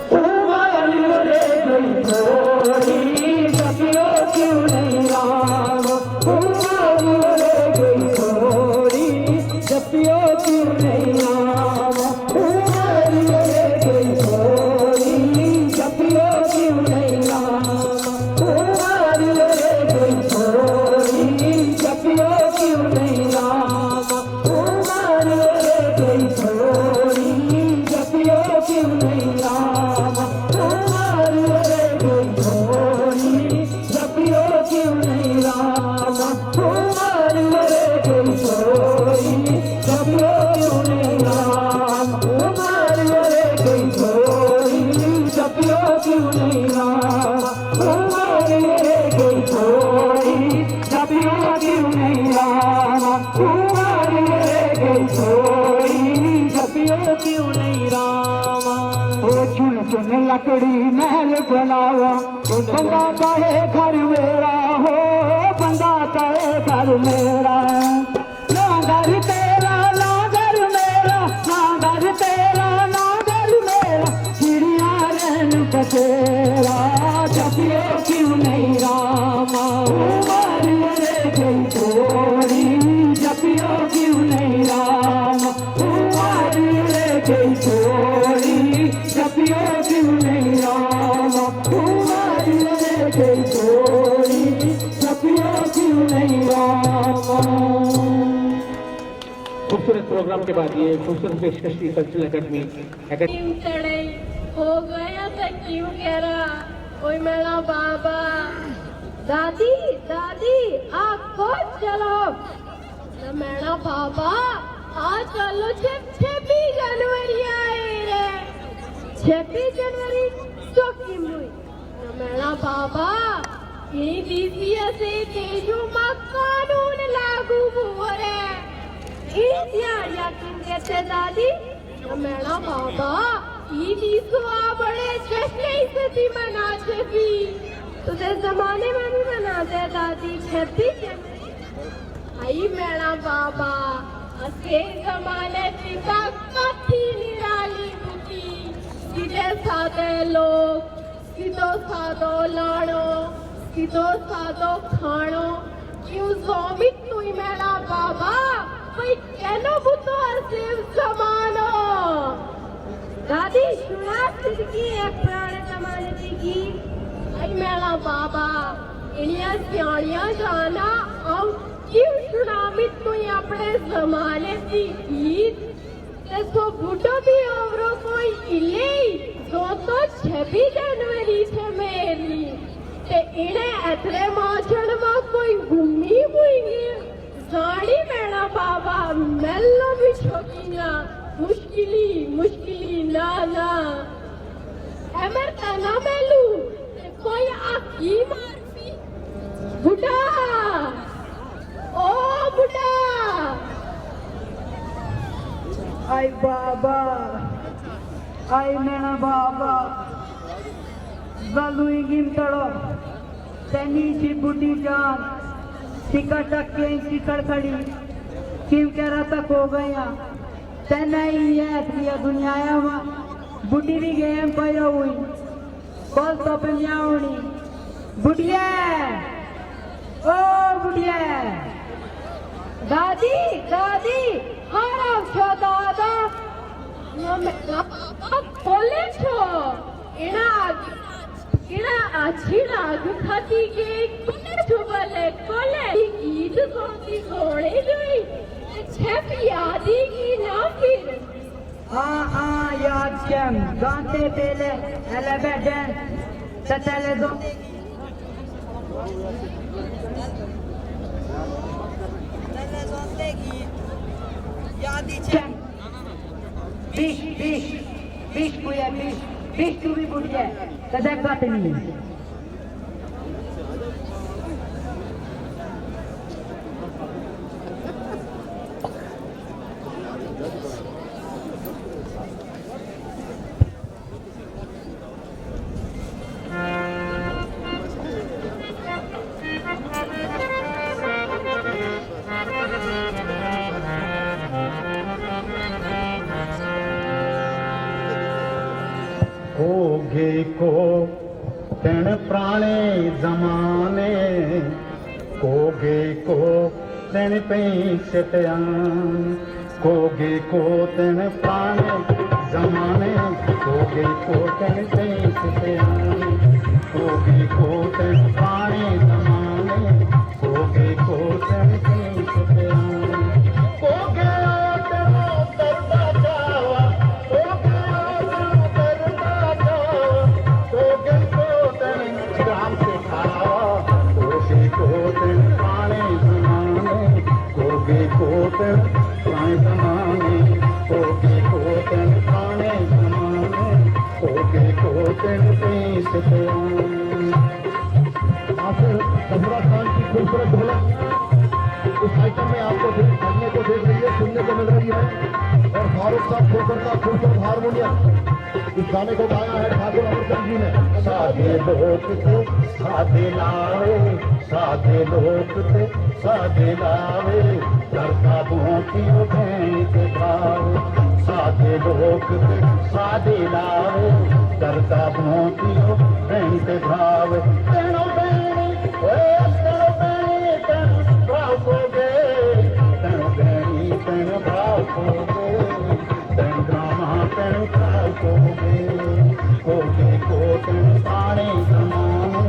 Oh बिगड़ी महल बनावा, बंदा कहे घर मेरा हो, बंदा कहे घर मेरा। ना घर तेरा ना घर मेरा, ना घर तेरा ना घर मेरा, चिड़िया रहन बसेरा। जपियो क्यों नहीं रामा, उमर रे गई थोड़ी, जपियो क्यों नहीं रामा, उमर रे गई थोड़ी, जपियो क्यों नहीं रामा, उमर रे गई थोड़ी, जपियो क्यों नहीं रामा। खूबसूरत प्रोग्राम के बाद ये खूबसूरत पेशकश की कल्चरल एकेडमी क्यों चढ़े हो गया था क्यों कह रहा, ओए मेरा बाबा। दादी दादी आप खुद चलो ना, मेरा बाबा आज चलो 26 जनवरी आए रे, 26 जनवरी तो क्यों हुई ना, मेरा बाबा ये दीजिए से देशों में कानून लागू हुआ रे, या तुम कहते दादी ना, मेरा बाबा ये चीज़ बड़े जश्न इज्जती मनाते भी, तुझे जमाने में भी मनाते दादी 26 जनवरी। आई मेरा बाबा असके जमाने की काफी निराली बुकी, सीधे साधे लोग, सीधो साधो लाड़ो, सीधो साधो खानो, क्यों जोमित तू मेरा बाबा, कोई कहनो बुतो सिर्फ जमानो। दादी सुना की एक पुराने जमाने की, आई मेरा बाबा इनिया सियाणियां जाना और क्यों सुनामित तू अपने जमाने की गीत, ते सो बूढ़ो भी औरों कोई इले जो तो 26 जनवरी थे मेरी, ते इन्हें अतरे माचन में कोई घूमी हुई जानी मेरा बाबा, मेलो भी छोकीना मुश्किली मुश्किली ना ना, एमर तना मेलू कोई आकी मारती बुढ़ा, ओ बुढ़ा। आई बाबा, आई मेरा बाबा, गलुई गिमतड़ो, तनी सी बुढ़ी जान, टिकट के टिकट खड़ी, किम कह रहा तक हो गया, तेना ही है दिया दुनिया में, बुढ़ी भी गेम पैदा हुई, कल तो पंजाउनी, बुढ़िया, ओ बुढ़िया। दादी दादी हारा छो दादा, बोले छो इना अच्छी नाग खाती के छुबले कोले गीत सोती सोने जोई, छप यादी की ना फिर। हाँ याद चम गाते पहले एलेबेडन ततले दो चम बीस कुया बीस तू भी बुढ़ जाए कदा गाते नहीं। होगे को तण पुराने जमाने, कोगे को तण पैसटियां, कोगे को तण पुराने जमाने, कोगे को तण पैसटियां, कोगे को तण पुराने जमाने, कोगे को तण पैसटियां, कोगे सफरा खान की खूबसूरत ढोलक इस आइटम में आपको देखने को देख रही है, सुनने को मिल रही है, और फारूक साहब फुलकर का फुलकर हारमोनियम इस गाने को गाया है ठाकुर अमरचंद जी ने। साधे लोक थे साधे लावे, साधे लोक थे साधे लावे, करता भूतियो भैन के भावे। साधे लोक थे साधे लावे, करता भूतियो भैन के भावे। तेनो भैनी तेनो भैनी तेनो भाव को गे, तेनो भैनी तेनो भाव को गे, तेनो ग्रामा तेनो भाव को गे। कोगे को तेनो पाने समाने,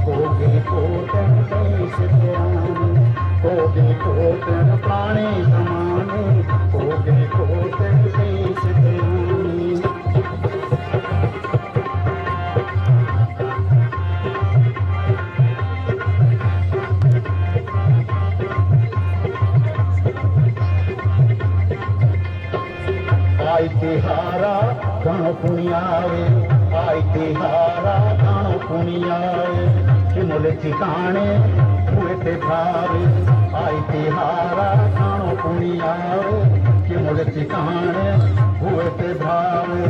कोगे को तेनो देश त्याने, कोगे को तेनो पाने समाने, कोगे को तेनो देश त्याने। आई तिहारा गाँव पुनियावे, आई तिहारा गाँव पुनियावे, चिमुल ठिकाने हुए थे भावे। आई तिहारा गाँव पुनियावे, चिमुल ठिकाने हुए थे भावे।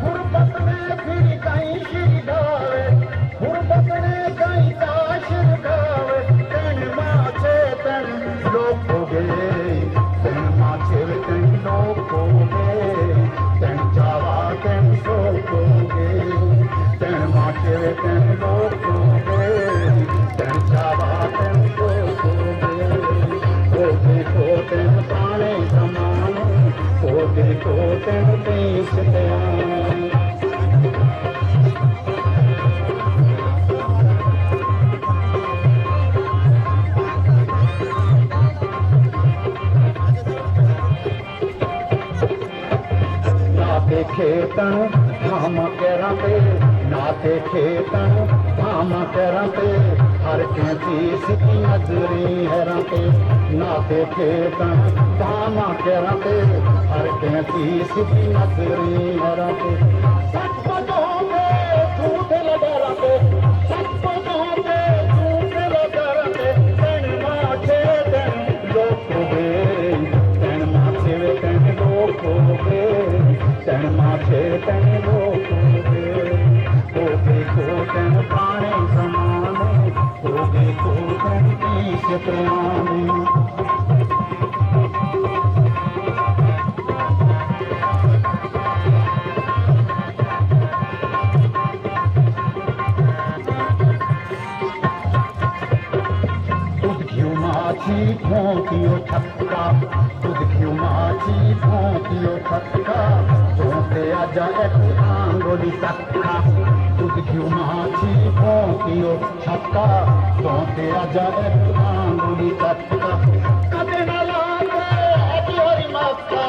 गुरबत में फिर कहीं श्री गावे, गुरबत में कहीं ताशिर गावे। तन माचे तन लोग हो गए, तन माचे तन लोग हो गए, तन जावा तन लोग हो गए। तन माचे तन लोग हो गए, तन जावा तन लोग हो गए। कोगे को तन पाने समाने, कोगे को तन देश त्याने। नाते खेतन धाम कैरा पे, नाते खेतन धाम कैरा पे, हर कैसी सिकी नजरी हैरा पे। नाते खेतन धाम कैरा पे, हर कैसी सिकी नजरी हैरा पे। सच बजोगे झूठ लगा पे, सच बजोगे झूठ लगा पे। तन माचे तन लोग हो गए, तन माचे तन लोग हो गए, तन माचे तन लोग हो गए। कोगे को तन पाने समाने, कोगे को तन देश त्याने। माची भोंकियो छक्का, दूध घियो माची भोंकियो छक्का, भोंके आजा एक आंगुली तक्का। दूध घियो माची भोंकियो छक्का, भोंके आजा एक आंगुली तक्का। कदे न लागे एकी हरी मक्का,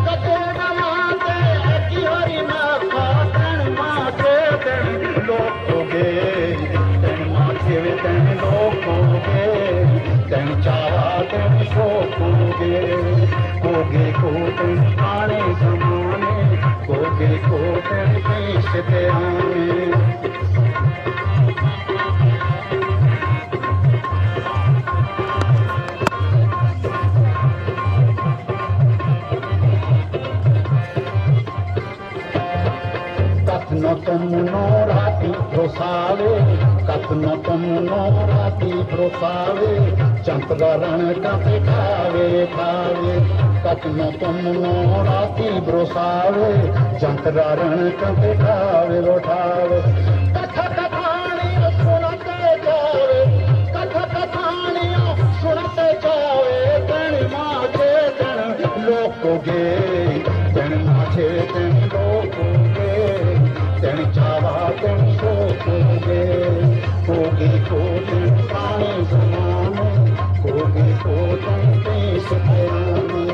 कदे न लागे एकी हरी मक्का। तन माचे तन लोग हो गए, तन माचे तन लोग हो गए, तन चावा तन शोक हो गए। कोगे को तन पाने समाने, कोगे को तन देश त्याने। कथनो तुम नो राती प्रोसावे, कथनो तुम नो राती प्रोसावे, चंपगा रण काते खावे खावे। कथनो तुम नो राती प्रोसावे, चंपगा रण काते खावे उठावे। कथा कथानी सुनते जावे, कथा कथानी सुनते जावे। तन माचे तन लोग हो गए, तन माचे तन लोग हो गए, तन चावा तन शोक हो गए। कोगे को तन पाने समाने, कोगे को तन देश त्याने।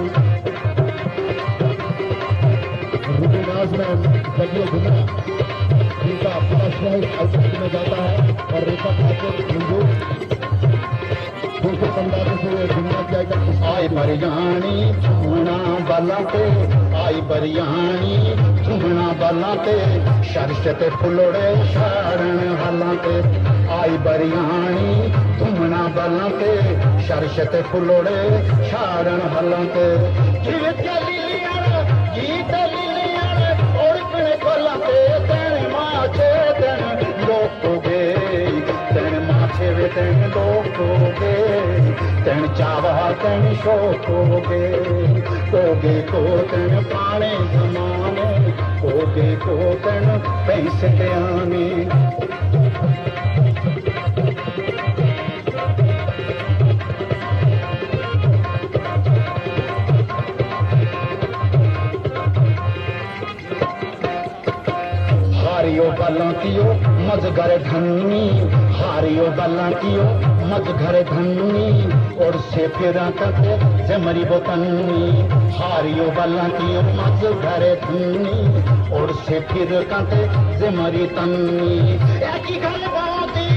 रूबीनाज में जगिए घुमरा, जिनका अपना शहर अल्पत में जाता है और रेखा ठाकुर हिंदू उनके संदारों से घुमरा जाएगा। आई बरियानी झूमना बाला ते, आई बरियानी झूमना बाला ते, शर्श ते फुलड़े शारण हालां ते। आई बरियानी झूमना बाला ते, शर्शते फुलोड़े शारण हलंते जीवित लिलियां गीत लिलियां ओड़कने कोलते तेरे माचे तेन लोकोगे तेन माचे वे तेन लोकोगे तेन चावा तेन शोकोगे कोगे को तेन पाने जमाने कोगे को तेन पैसे के आने हारियो बलांतियो मज घर धनी हारियो बलांतियो मज घर धनी और से फिरा करते जमरी बोतनी हारियो बलांतियो मज घर धनी और से फिर करते जमरी तन्नी एकी घर बहुती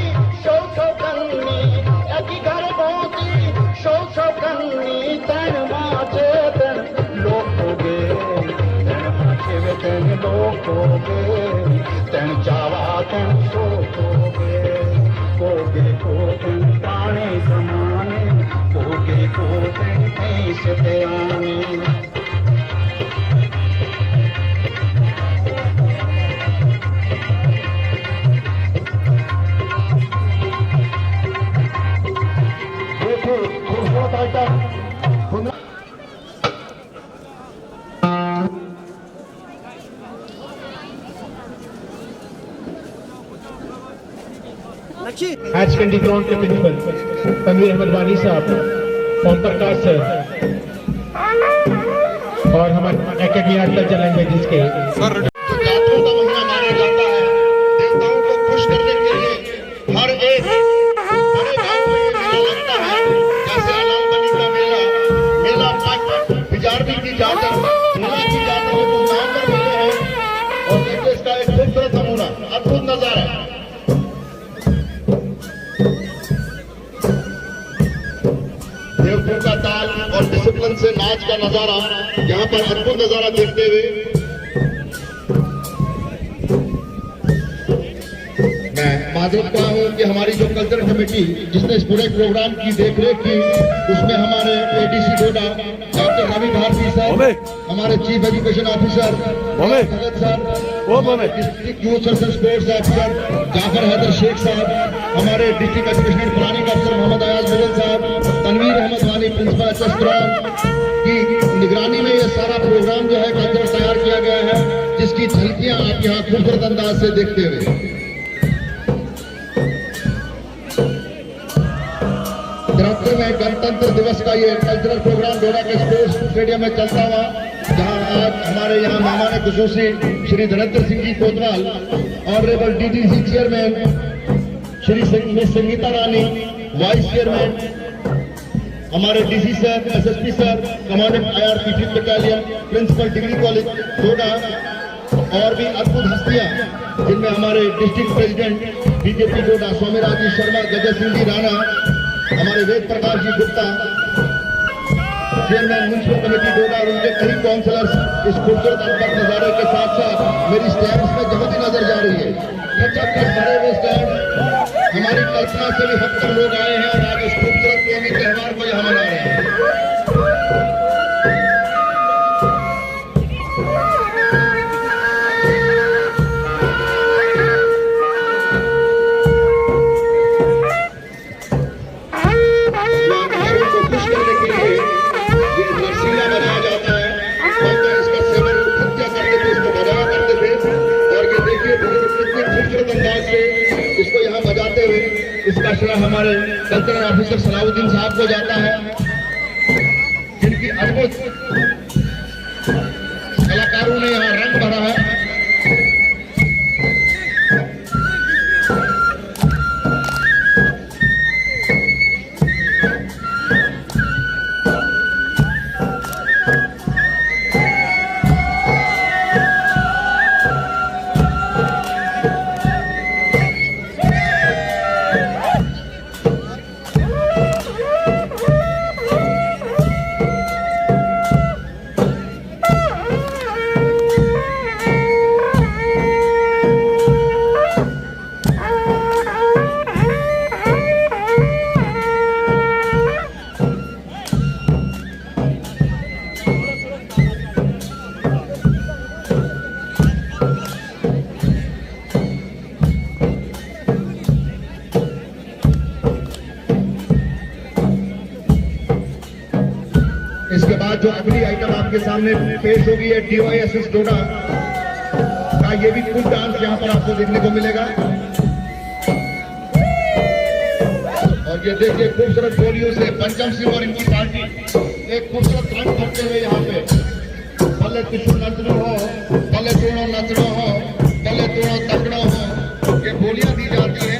शो शो कन्नी एकी घर बहुती शो शो कन्नी तन माचे तन लोकोगे तन माचे वे तन लोकोगे तन चावा तन सोकोगे कोगे को तन पाने जमाने कोगे को तन पैसे आने देखो खूबसूरत आइटम हायर सेकेंडरी ग्राउंड के प्रिंसिपल तनवीर अहमद वानी साहब, ओम प्रकाश सर और हमारे एकेडमी आर्ट कल्चर लैंग्वेजेस के गाथों का महीना माना जाता है। देवताओं को खुश करने के लिए हर एक बड़े गांव में ये मेला लगता है। जैसे अलालबनी का मेला बिजारदी की जाकर मेला की जाकर ये धूमधाम का मेले हैं और देखिए इसका एक खूबसूरत नमूना अद्भुत नजारा है। देवपुर का ताल और डिसिप्लिन से नाच का नजारा यहाँ पर अद्भुत नजारा देखते हुए मैं माधव का हूँ कि हमारी जो कल्चरल कमेटी जिसने इस पूरे प्रोग्राम की देखरेख की उसमें हमारे ADC Doda doctor Ravi Bharti sir, हमारे chief education officer Bhagat sir, district youth social sports officer Jafar Haider Sheikh साहब, हमारे डिस्ट्रिक्ट एजुकेशन प्लानिंग अफसर मोहम्मद अयाज मिलन साहब, तनवीर अहमद वानी प्रिंसिपल एचएस ग्राउंड की निगरानी में ये सारा प्रोग्राम जो है कल्चर तैयार किया गया है, जिसकी झलकियां आप यहाँ खूबसूरत अंदाज से देखते हुए तिहत्तर में गणतंत्र दिवस का ये कल्चरल प्रोग्राम डोडा के स्पोर्ट्स स्टेडियम में चलता हुआ, जहां आज हमारे यहाँ मेहमान खुसूसी Shri Dhanendra Singh ji Kotwal, honourable DDC chairman Shri Sangeeta Rani, vice chairman हमारे DC sir, SSP sir, commandant IRP fifth battalion, principal degree college Doda और भी अद्भुत हस्तियां जिनमें हमारे district president BJP Doda Swamiraj ji Sharma, Gajay Singh ji Rana, हमारे Ved Prakash ji Gupta, chairman municipal committee Doda और उनके कई काउंसलर्स इस खूबसूरत अद्भुत नजारे के साथ साथ मेरी स्टैंड्स में जगह नजर जा रही है। खचाखच भरे हुए स्टैंड हमारी कल्पना से भी हटकर लोग आए हैं और आज इस खूबसूरत कौमी त्योहार को यहाँ मना रहे हैं। इसको यहाँ बजाते हुए इसका श्रेय हमारे कल्चरल ऑफिसर सलाउद्दीन साहब को जाता है, जिनकी अद्भुत कलाकारों ने यहाँ रंग भरा है। बाद जो अगली आइटम आपके सामने पेश होगी है DYSS डोडा का ये भी कुछ डांस यहाँ पर आपको देखने को मिलेगा। और ये देखिए खूबसूरत बोलियों से पंचम सिंह और इनकी पार्टी एक खूबसूरत रंग करते हुए यहाँ पे भले किशोर नचनो हो, भले तोड़ो नचनो हो, भले तोड़ो तगड़ो हो, ये बोलियां दी जाती हैं।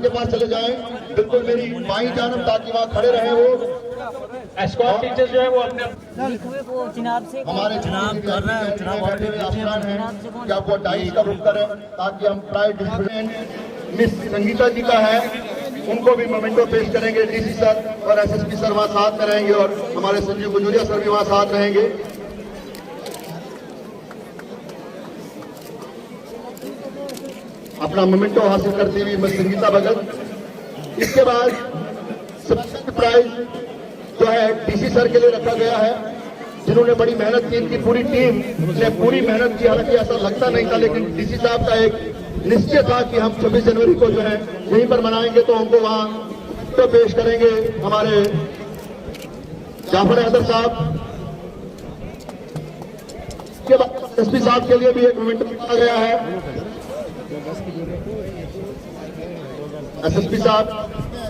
के पास चले जाएं, बिल्कुल मेरी बाईं जानब, ताकि वहाँ खड़े रहे वो एस्कॉर्ट टीचर्स जो है वो अपने हमारे चुनाव कर रहे हैं, चुनाव अफसरान हैं कि आप वो डाइस का रुख करें ताकि हम प्राइड डिस्ट्रीब्यूशन मिस संगीता जी का है, उनको भी मोमेंटो पेश करेंगे। डीसी सर और एसएसपी सर वहाँ साथ में रहेंगे और हमारे संजीव गुजरिया सर भी वहाँ साथ रहेंगे। अपना मोमेंटो हासिल करती हुई मिस संगीता भगत। इसके बाद सबसे प्राइज जो है डीसी सर के लिए रखा गया है, जिन्होंने बड़ी मेहनत की। इनकी पूरी टीम ने पूरी मेहनत की, हालांकि ऐसा लगता नहीं था, लेकिन डीसी साहब का एक निश्चय था कि हम 26 जनवरी को जो है यहीं पर मनाएंगे, तो हमको वहां तो पेश करेंगे हमारे जाफर हैदर साहब। के बाद एसपी साहब के लिए भी एक मोमेंटो रखा गया है। एसएसपी साहब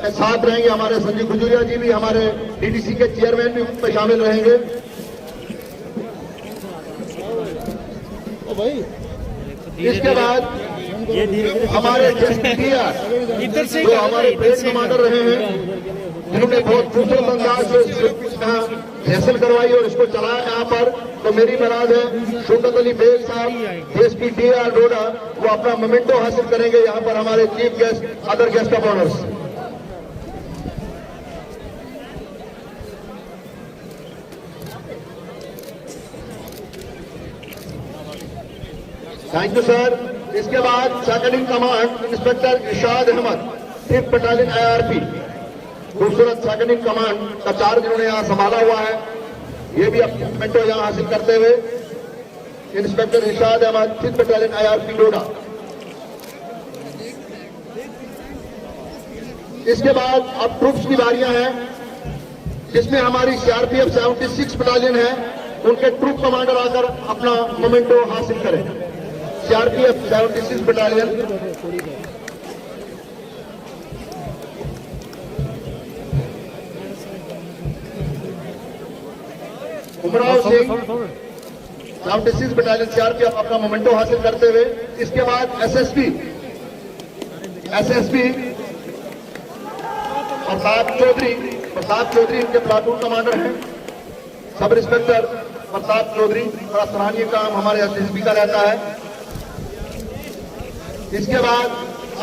के साथ रहेंगे हमारे संजीव गुजरिया जी भी, हमारे डीडीसी के चेयरमैन भी उसमें शामिल रहेंगे। इसके बाद हमारे जो हमारे ब्रेक कमांडर रहे हैं, जिन्होंने बहुत खूबसूरत अंदाज से फैसल करवाई और इसको चलाया यहाँ पर, तो मेरी मराद है शौकत अली बेग साहब डीएसपी DAR डोडा, वो अपना मोमेंटो हासिल करेंगे यहाँ पर हमारे chief guest, other guest of honours. Thank you sir. इसके बाद second in command inspector Irshad Ahmad, 5th battalion IRP, खूबसूरत सेकंड इन कमांड का चार्ज इन्होंने यहाँ संभाला हुआ है, ये भी अपना मोमेंटो यहाँ हासिल करते हुए। Inspector Irshad Ahmad, 5th battalion IRP डोडा। इसके बाद अब ट्रूप्स की बारियां हैं, जिसमें हमारी CRPF 76 बटालियन है, उनके ट्रूप कमांडर आकर अपना मोमेंटो हासिल करें। CRPF 76 battalion, Umrao Singh 76 battalion CRPF अपना मोमेंटो हासिल करते हुए। इसके बाद SSP प्रताप चौधरी इनके प्लाटून कमांडर हैं। सब इंस्पेक्टर प्रताप चौधरी, बड़ा सराहनीय काम हमारे SSP का रहता है। इसके बाद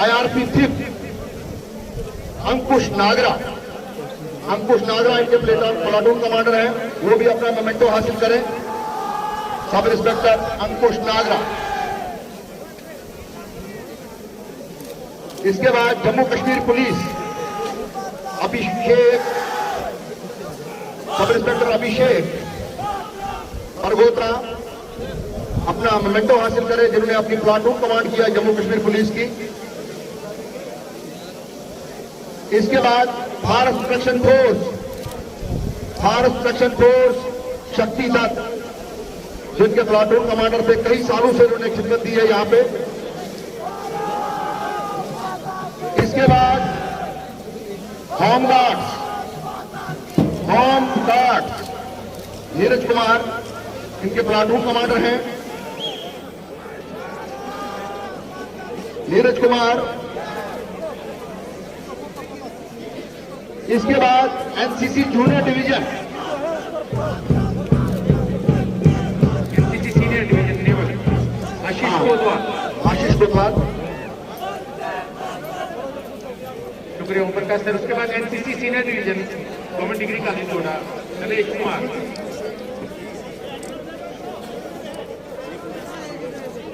IRP थिप अंकुश नागरा इनके प्लाटून कमांडर हैं, वो भी अपना मोमेंटो हासिल करें। सब इंस्पेक्टर अंकुश नागरा। इसके बाद Jammu Kashmir police sub inspector Abhishek Pargotra अपना मोमेंटो हासिल करें, जिन्होंने अपनी प्लाटून कमांड किया जम्मू कश्मीर पुलिस की। इसके बाद भारत सिलेक्शन फोर्स शक्ति दत्त, जिनके प्लाटून कमांडर थे, कई सालों से उन्होंने खिदमत दी है यहां पे। इसके बाद होम गार्ड्स नीरज कुमार इनके प्लाटून कमांडर हैं। इसके बाद NCC जूनियर डिवीजन, आशीष कोतवाल, शुक्रिया ओम प्रकाश सर। उसके बाद NCC senior division government degree college Doda Naresh Kumar.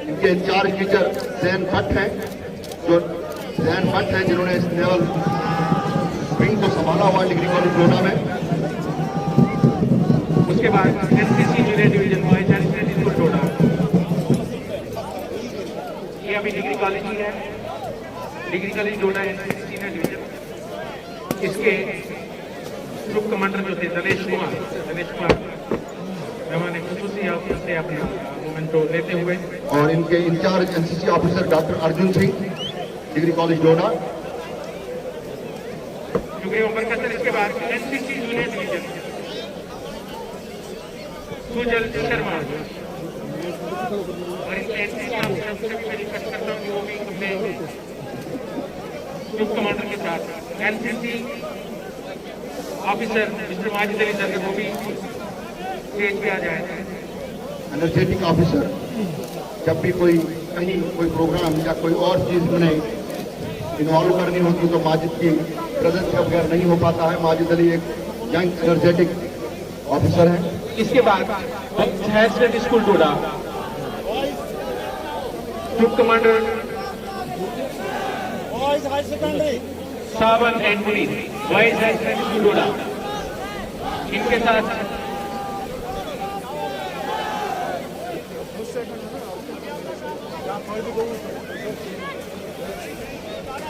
इनके इंचार्ज टीचर जैन भट्ट हैं, जिन्होंने इस नेवल विंग को संभाला हुआ डिग्री कॉलेज डोडा में। उसके बाद NCC junior division boys higher secondary school Doda, ये अभी डिग्री कॉलेज ही है, degree college Doda NCC senior division. इसके ग्रुप कमांडर जो थे नरेश कुमार मेहमान खुशूसी से अपना मोमेंटो लेते हुए। और इनके in charge NCC officer doctor Arjun Singh, degree college Doda. शुक्रिया ओम प्रकाश सर। इसके बाद NCC junior division Sujal Sharma, और इनके NCC ऑफिसर से भी मैं रिक्वेस्ट करता हूँ कि वो भी अपने ग्रुप कमांडर के साथ NCC officer mister Majid Ali sir, वो भी स्टेज पे आ जाए। एनर्जेटिक ऑफिसर, जब भी कोई कहीं कोई प्रोग्राम या कोई और चीज में इन्वॉल्व करनी होती तो माजिद की प्रेजेंस के बगैर नहीं हो पाता है। माजिद अली एक यंग एनर्जेटिक ऑफिसर हैं। इसके बाद higher secondary school Doda group commander Sawan and Munir, boys higher secondary school Doda. इनके साथ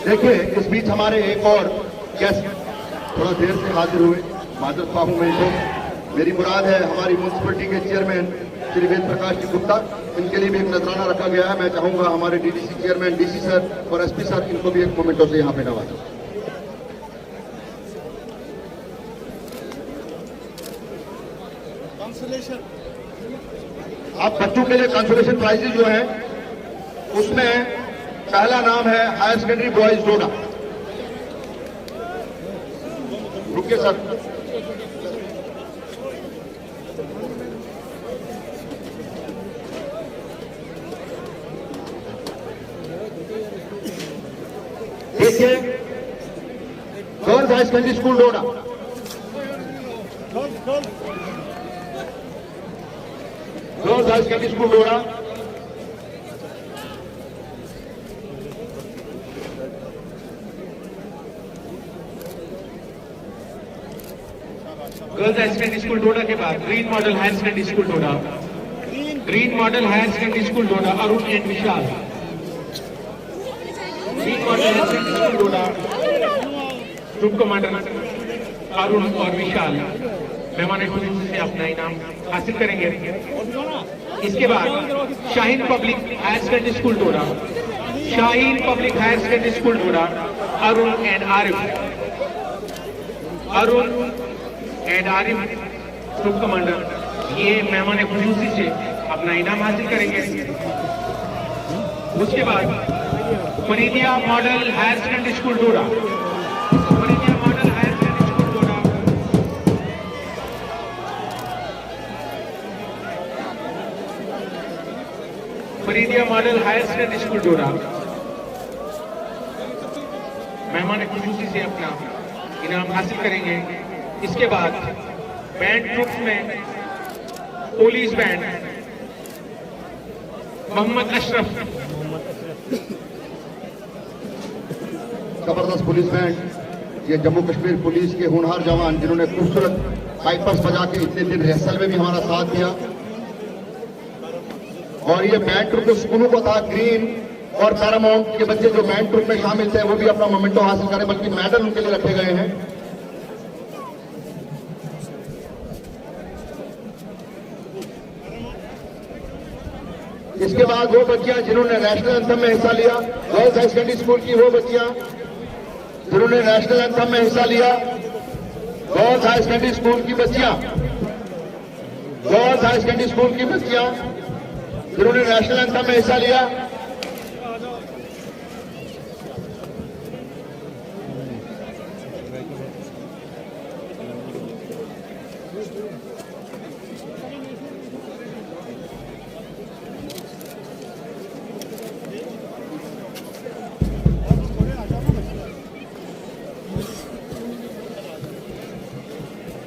देखिए, इस बीच हमारे एक और गेस्ट थोड़ा देर से हाजिर हुए, माजरत पाहूं मैं इनको। मेरी मुराद है हमारी म्यूनसिपलिटी के चेयरमैन श्री वेद प्रकाश जी गुप्ता, इनके लिए भी एक नजराना रखा गया है। मैं चाहूंगा हमारे DDC चेयरमैन DC सर और SP सर, इनको भी एक मोमेंटो से यहाँ पे नवाजें। अब बच्चों के लिए कंसोलेशन प्राइजेज जो हैं, उसमें पहला नाम है हायर सेकेंडरी बॉयज डोडा। रुकिए सर। देखिए, girls higher secondary school Doda, girls higher secondary school Doda. Girls higher secondary school Doda के बाद green model higher secondary school Doda. Green model higher secondary school Doda Arun and Vishal. Green model higher secondary school Doda group commander Arun और विशाल मेहमान खुशी से अपना इनाम हासिल करेंगे। इसके बाद Shaheen public higher secondary school Doda, Shaheen public higher secondary school Doda Arun and Arif, Arun and Arif group commander ये मेहमान खुशी से अपना इनाम हासिल करेंगे। उसके बाद Faridia model higher secondary school Doda, Faridia model higher secondary school Doda Faridia model higher secondary school Doda मेहमान खुशी से अपना इनाम हासिल करेंगे। इसके बाद बैंड ग्रुप में पुलिस बैंड मोहम्मद अशरफ, जबरदस्त पुलिस बैंड, ये जम्मू कश्मीर पुलिस के होनहार जवान जिन्होंने खूबसूरत पाइपर्स बजा के इतने दिन रिहर्सल में भी हमारा साथ दिया। और ये बैंड ट्रुप जो स्कूलों को था, ग्रीन और पैरामाउंट के बच्चे जो बैंड ट्रुप में शामिल थे वो भी अपना मोमेंटो हासिल करें, बल्कि मेडल उनके लिए रखे गए हैं। इसके बाद वो बच्चियां जिन्होंने नेशनल एंथम में हिस्सा लिया, गर्ल्स हाई सेकेंडरी स्कूल की वो बच्चियां जिन्होंने नेशनल एंथम में हिस्सा लिया, गर्ल्स हाई सेकेंडरी स्कूल की बच्चियां, गर्ल्स हाई सेकेंडरी स्कूल की बच्चियां जिन्होंने नेशनल एंथम में हिस्सा लिया।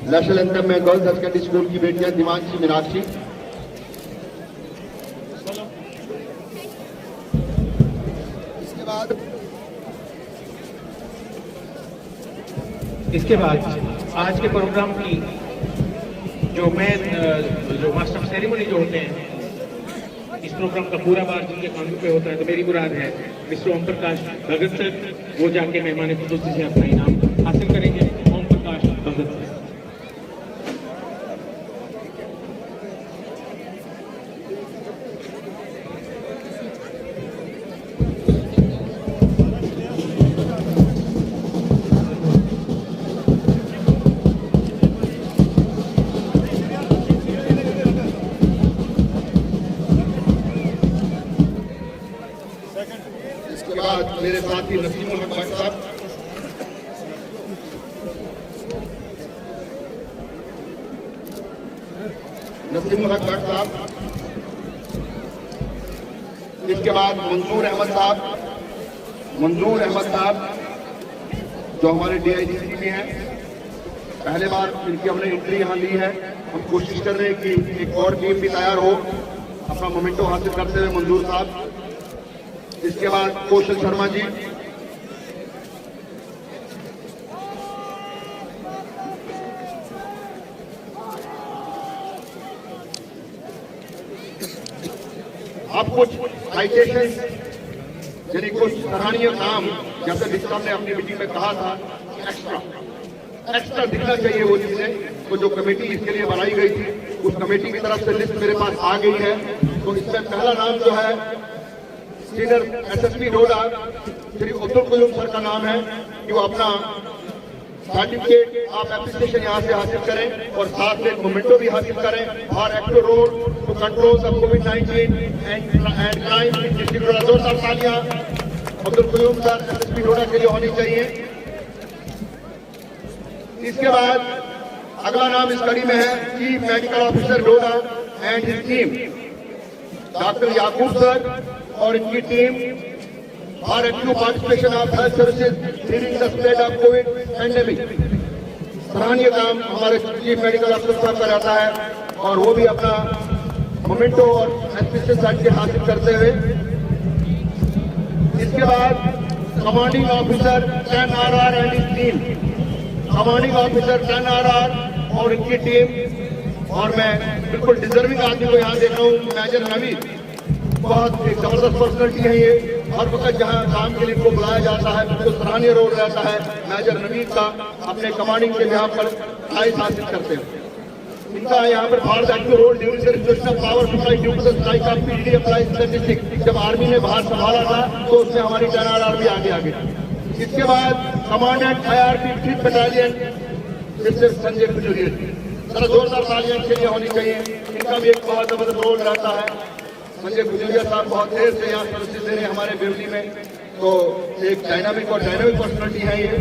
नेशनल एंथम में गर्ल्स हाई सेकेंडरी स्कूल की बेटियां दिमांशी, मीनाक्षी। इसके बाद आज के प्रोग्राम की जो मास्टर ऑफ सेरेमनी जो होते हैं, इस प्रोग्राम का पूरा बार जिनके कानून पे होता है, तो मेरी मुराद है मिस्टर ओम प्रकाश भगत सर, वो जाके मेहमान खुशूसी से अपना इनाम हासिल करेंगे। ओम प्रकाश भगत सर। इसके बाद मेरे साथी नसीमुल हक भट्ट साहब, नसीमुल हक भट्ट साहब। इसके बाद मंजूर अहमद साहब, मंजूर अहमद साहब जो हमारे DIGC में हैं, पहले बार इनकी हमने एंट्री यहाँ ली है। हम कोशिश कर रहे हैं कि एक और टीम भी तैयार हो अपना मोमेंटो हासिल करते हुए। मंजूर साहब। इसके बाद कौशल शर्मा जी, आप कुछ साइटेशन यानी कुछ सराहनीय काम, जैसे डिस्कम ने अपनी मीटिंग में कहा था, एक्स्ट्रा दिखना चाहिए वो चीजें। तो जो कमेटी इसके लिए बनाई गई थी, उस कमेटी की तरफ से लिस्ट मेरे पास आ गई है। तो इसमें पहला नाम जो है सीनियर SSP डोडा श्री अब्दुल कयूम सर का नाम है, कि वो अपना सर्टिफिकेट आप एप्लीकेशन यहाँ से हासिल करें और साथ में मोमेंटो भी हासिल करें। और active role to control the COVID-19 and crime district जोर तालियां अब्दुल कयूम सर SSP डोडा के लिए होनी चाहिए। इसके बाद अगला नाम इस कड़ी में है chief medical officer Doda and his team, doctor Yakub sir और इनकी team, for active participation of health services during the spread of Covid pandemic. सराहनीय काम हमारे चीफ मेडिकल ऑफिसर साहब का रहता है, और वो भी अपना मोमेंटो और एसपीसी सर्टिफिकेट हासिल करते हुए। इसके बाद commanding officer 10 RR and his team, commanding officer 10 RR और इनकी टीम, और मैं बिल्कुल डिजर्विंग आदमी को यहाँ देख रहा हूँ, मेजर नवीद। बहुत एक जबरदस्त पर्सनैलिटी है ये। हर वक्त जहाँ काम के लिए इनको बुलाया जाता है तो सराहनीय रोल रहता है। मेजर नवीद का अपने कमांडिंग के यहाँ पर प्राइज हासिल करते हैं। इनका यहाँ पर भारत active role during the situation of power supply due to the strike of PDD apply statistic. जब आर्मी ने बाहर संभाला था तो उसमें हमारी 10 आर्मी आगे आ गई। इसके बाद commandant IRP 5th battalion mister Sanjay गुजरिया, जरा जोरदार तालियां इनके लिए होनी चाहिए। इनका भी एक बहुत जबरदस्त रोल रहता है। संजय गुजरिया साहब बहुत देर से यहाँ सर्विस दे रहे हैं हमारे बेवली में, तो एक डायनामिक पर्सनैलिटी है ये।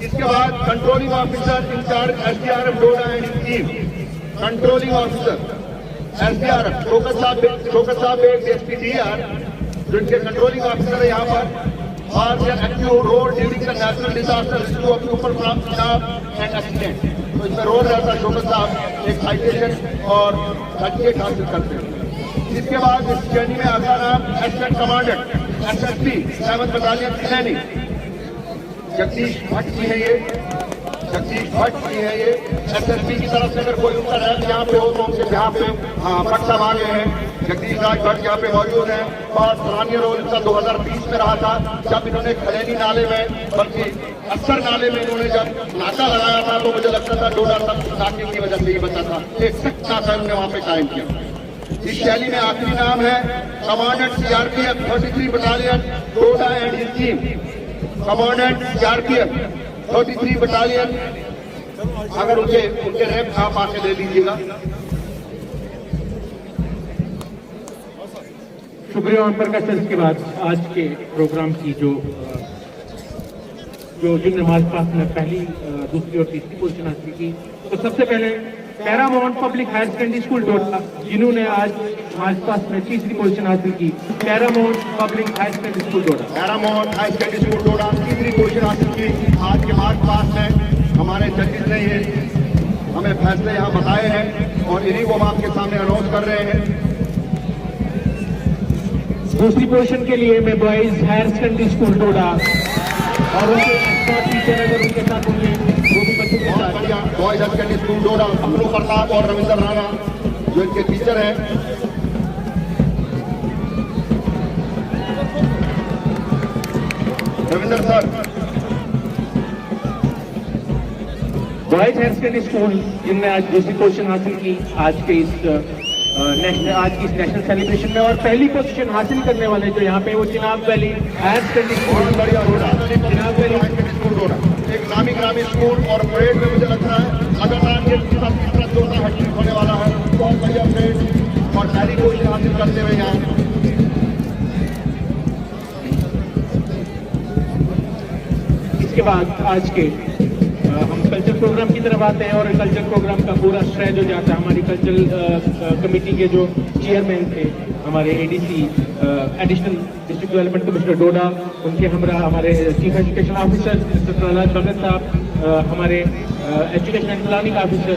इसके बाद controlling officer incharge SDRF Doda and team, controlling officer SDRF Shaukat साहब एक SPDR जो इनके कंट्रोलिंग ऑफिसर है यहाँ पर। और active role during the national disaster rescue of people from चुनाव एंड एक्सीडेंट। तो इसमें रोल रहता है शोकत साहब एक साइटेशन और सर्टिफिकेट हासिल करते हैं। इसके बाद इस श्रेणी में अगला नाम assistant commandant SSP 7th battalion सैनिक जगदीश भट्ट जी है ये। जगदीश भट्ट जी है ये। SSP की तरफ से अगर कोई उनका रैंक यहाँ पे हो तो उनसे यहाँ पे भट्ट साहब आ गए हैं। जगदीश राज भट्ट यहाँ पे मौजूद है। और सराहनीय रोल इनका 2020 में रहा था जब इन्होंने खलेनी नाले में, बल्कि अक्सर नाले में इन्होंने जब नाका लगाया था तो मुझे लगता था डोडा सब नाके की वजह से ही बचा था। एक सख्त नाका उन्होंने वहाँ पे कायम किया। इस शैली में आखिरी नाम है commandant CRPF 33 battalion Doda and his team. Commandant CRPF 33 battalion, अगर उनके रैंक आप आके ले लीजिएगा। शुक्रिया उन पर का। इसके बाद आज के प्रोग्राम की जो जिन हमारे पास ने पहली, दूसरी और तीसरी पोजीशन हासिल की, तो सबसे पहले Paramount public higher secondary school Doda जिन्होंने आज हमारे पास में तीसरी पोजीशन हासिल की। Paramount public higher secondary school Doda, Paramount higher secondary school Doda तीसरी पोजीशन हासिल की। आज के मार्च पास में हमारे जजेस ने ये हमें फैसले यहाँ बताए हैं और इन्हीं को हम आपके सामने अनाउंस कर रहे हैं। दूसरी पोजीशन के लिए मैं बॉयज हायर सेकेंडरी स्कूल डोडा और उनके एक्सपर्ट टीचर अगर उनके साथ होंगे वो भी बच्चों के साथ बढ़िया boys higher secondary school Doda Amru Pratap और रविंद्र राणा जो इनके टीचर हैं। Ravindra sir, boys higher secondary school जिनने आज दूसरी पोजीशन हासिल की आज के इस नेशनल सेलिब्रेशन में, और पहली पोजीशन हासिल करने वाले जो यहाँ पे वो Chenab valley higher secondary school बढ़िया Doda, Chenab valley higher secondary school Doda एक नामी स्कूल। और परेड में मुझे लगता है लगातार ये तीसरा चौथा हैट्रिक होने वाला है। बहुत बढ़िया परेड और पहली पोजीशन हासिल करते हुए यहाँ। इसके बाद आज के हम कल्चर प्रोग्राम की तरफ आते हैं और कल्चर प्रोग्राम का पूरा श्रेय जो जाता है हमारी कल्चरल कमेटी के जो चेयरमैन थे हमारे ADC additional district development commissioner Doda, उनके हमरा हमारे chief education officer mister Prahlad Bhagat साहब, हमारे education and planning officer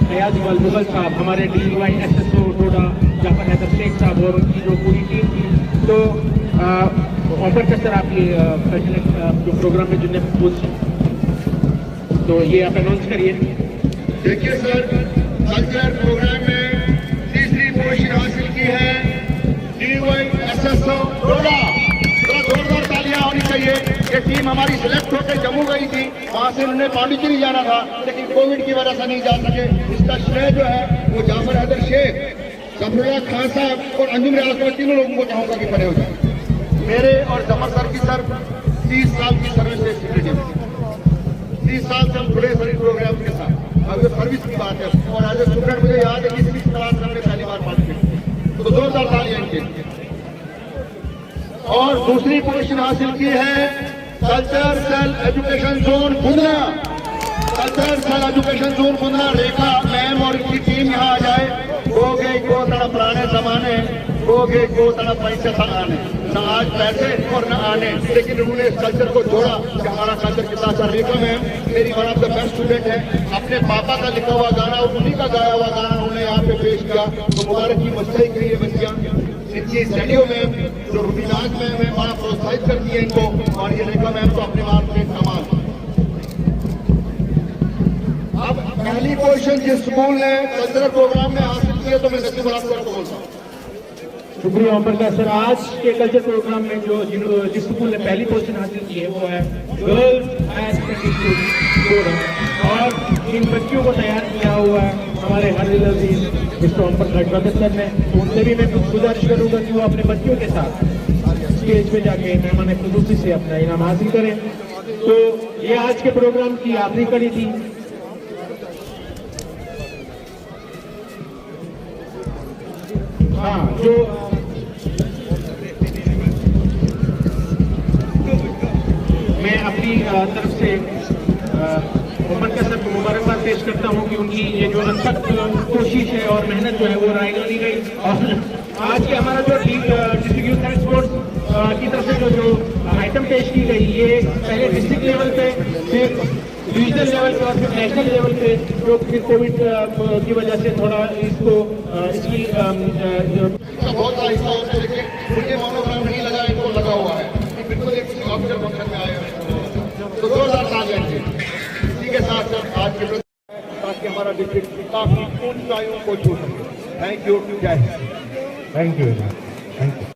Fayaz Iqbal Mughal साहब, हमारे DY SSO डोडा जाफर हैदर शेख साहब और उनकी जो पूरी टीम थी। तो ऑफर का सर आप ये कल्चरल जो प्रोग्राम में जिनने पोजीशन, तो ये आप अनाउंस करिए। देखिए सर, कल्चरल प्रोग्राम में तीसरी पोजीशन हासिल की है DY SSO डोडा। जोरदार तालियां होनी चाहिए। ये टीम हमारी सिलेक्ट होकर जम्मू गई थी, वहां से उन्हें पांडिचेरी जाना था लेकिन कोविड की वजह से नहीं जा सके। इसका श्रेय जो है वो जाफर हैदर शेख, जफरुल्लाह खान साहब और अंजुम रियाज को, तीनों लोगों को चाहूंगा कि खड़े हो जाए। मेरे और जफर सर की सर 30 साल की सर्विस है सिक्योरिटी में। 30 साल से हम जुड़े सभी प्रोग्राम के साथ। अब ये सर्विस की बात है और एज ए स्टूडेंट मुझे याद है कि 6th क्लास में हमने पहली बार पार्टिसिपेट, तो जोरदार तालियां इनके लिए। और दूसरी पोजीशन हासिल की है culture cell education zone Khudna. Culture cell education zone Khudna Rekha ma'am और इनकी टीम यहाँ आ जाए। हो गए को तरह पुराने जमाने, हो गए को तरह पैसे आने, न आज पैसे और न आने, लेकिन उन्होंने इस कल्चर को जोड़ा कि हमारा कल्चर कितना अच्छा। रेखा मैम मेरी one of the best student है। अपने पापा का लिखा हुआ गाना और उन्हीं का गाया हुआ गाना उन्होंने यहाँ पे पेश किया, तो मुबारक की मस्ती कही है बच्चियां। इनकी स्टडियो में जो रुटीनाज में हमें बड़ा प्रोत्साहित करती है इनको, और ये रेखा मैम तो अपने आप में कमाल। अब पहली पोजीशन जिस स्कूल ने कल्चरल प्रोग्राम में हासिल किया तो मैं सच्ची बात करके बोलता हूँ। शुक्रिया ओम प्रकाश सर। आज के कल्चर प्रोग्राम में जिस स्कूल ने पहली पोजीशन हासिल की है वो है गर्ल्स हायर सेकेंडरी स्कूल डोडा, और इन बच्चियों को तैयार किया हुआ है हमारे हर मिस्टर ओम प्रकाश सर ने। उनसे भी मैं गुजारिश करूंगा कि वो अपने बच्चों के साथ स्टेज पे जाके मेहमान खुसूसी से अपना इनाम हासिल करें। तो ये आज के प्रोग्राम की आखिरी कड़ी थी। हाँ, जो मैं अपनी तरफ से मोहम्मद का सर को मुबारकबाद पेश करता हूँ कि उनकी ये जो अथक कोशिश है और मेहनत जो है वो रायगा ली गई। और आज के हमारा जो डिस्ट्रिक्ट यूथ एंड स्पोर्ट्स की तरफ से जो आइटम पेश की गई, ये पहले डिस्ट्रिक्ट लेवल पे, फिर डिविजनल लेवल पे और फिर नेशनल लेवल पे, जो फिर कोविड की वजह से थोड़ा इसको इसकी बहुत सारा हिस्सा होता है, लेकिन मुझे मोनोग्राम नहीं लगा, इनको लगा हुआ है। बिल्कुल एक ऑफिसर फंक्शन में आए हैं तो 2000 इसी के साथ साथ आज के ताकि हमारा डिस्ट्रिक्ट काफी ऊंचाइयों को छू सके। थैंक यू, जय हिंद। Thank you.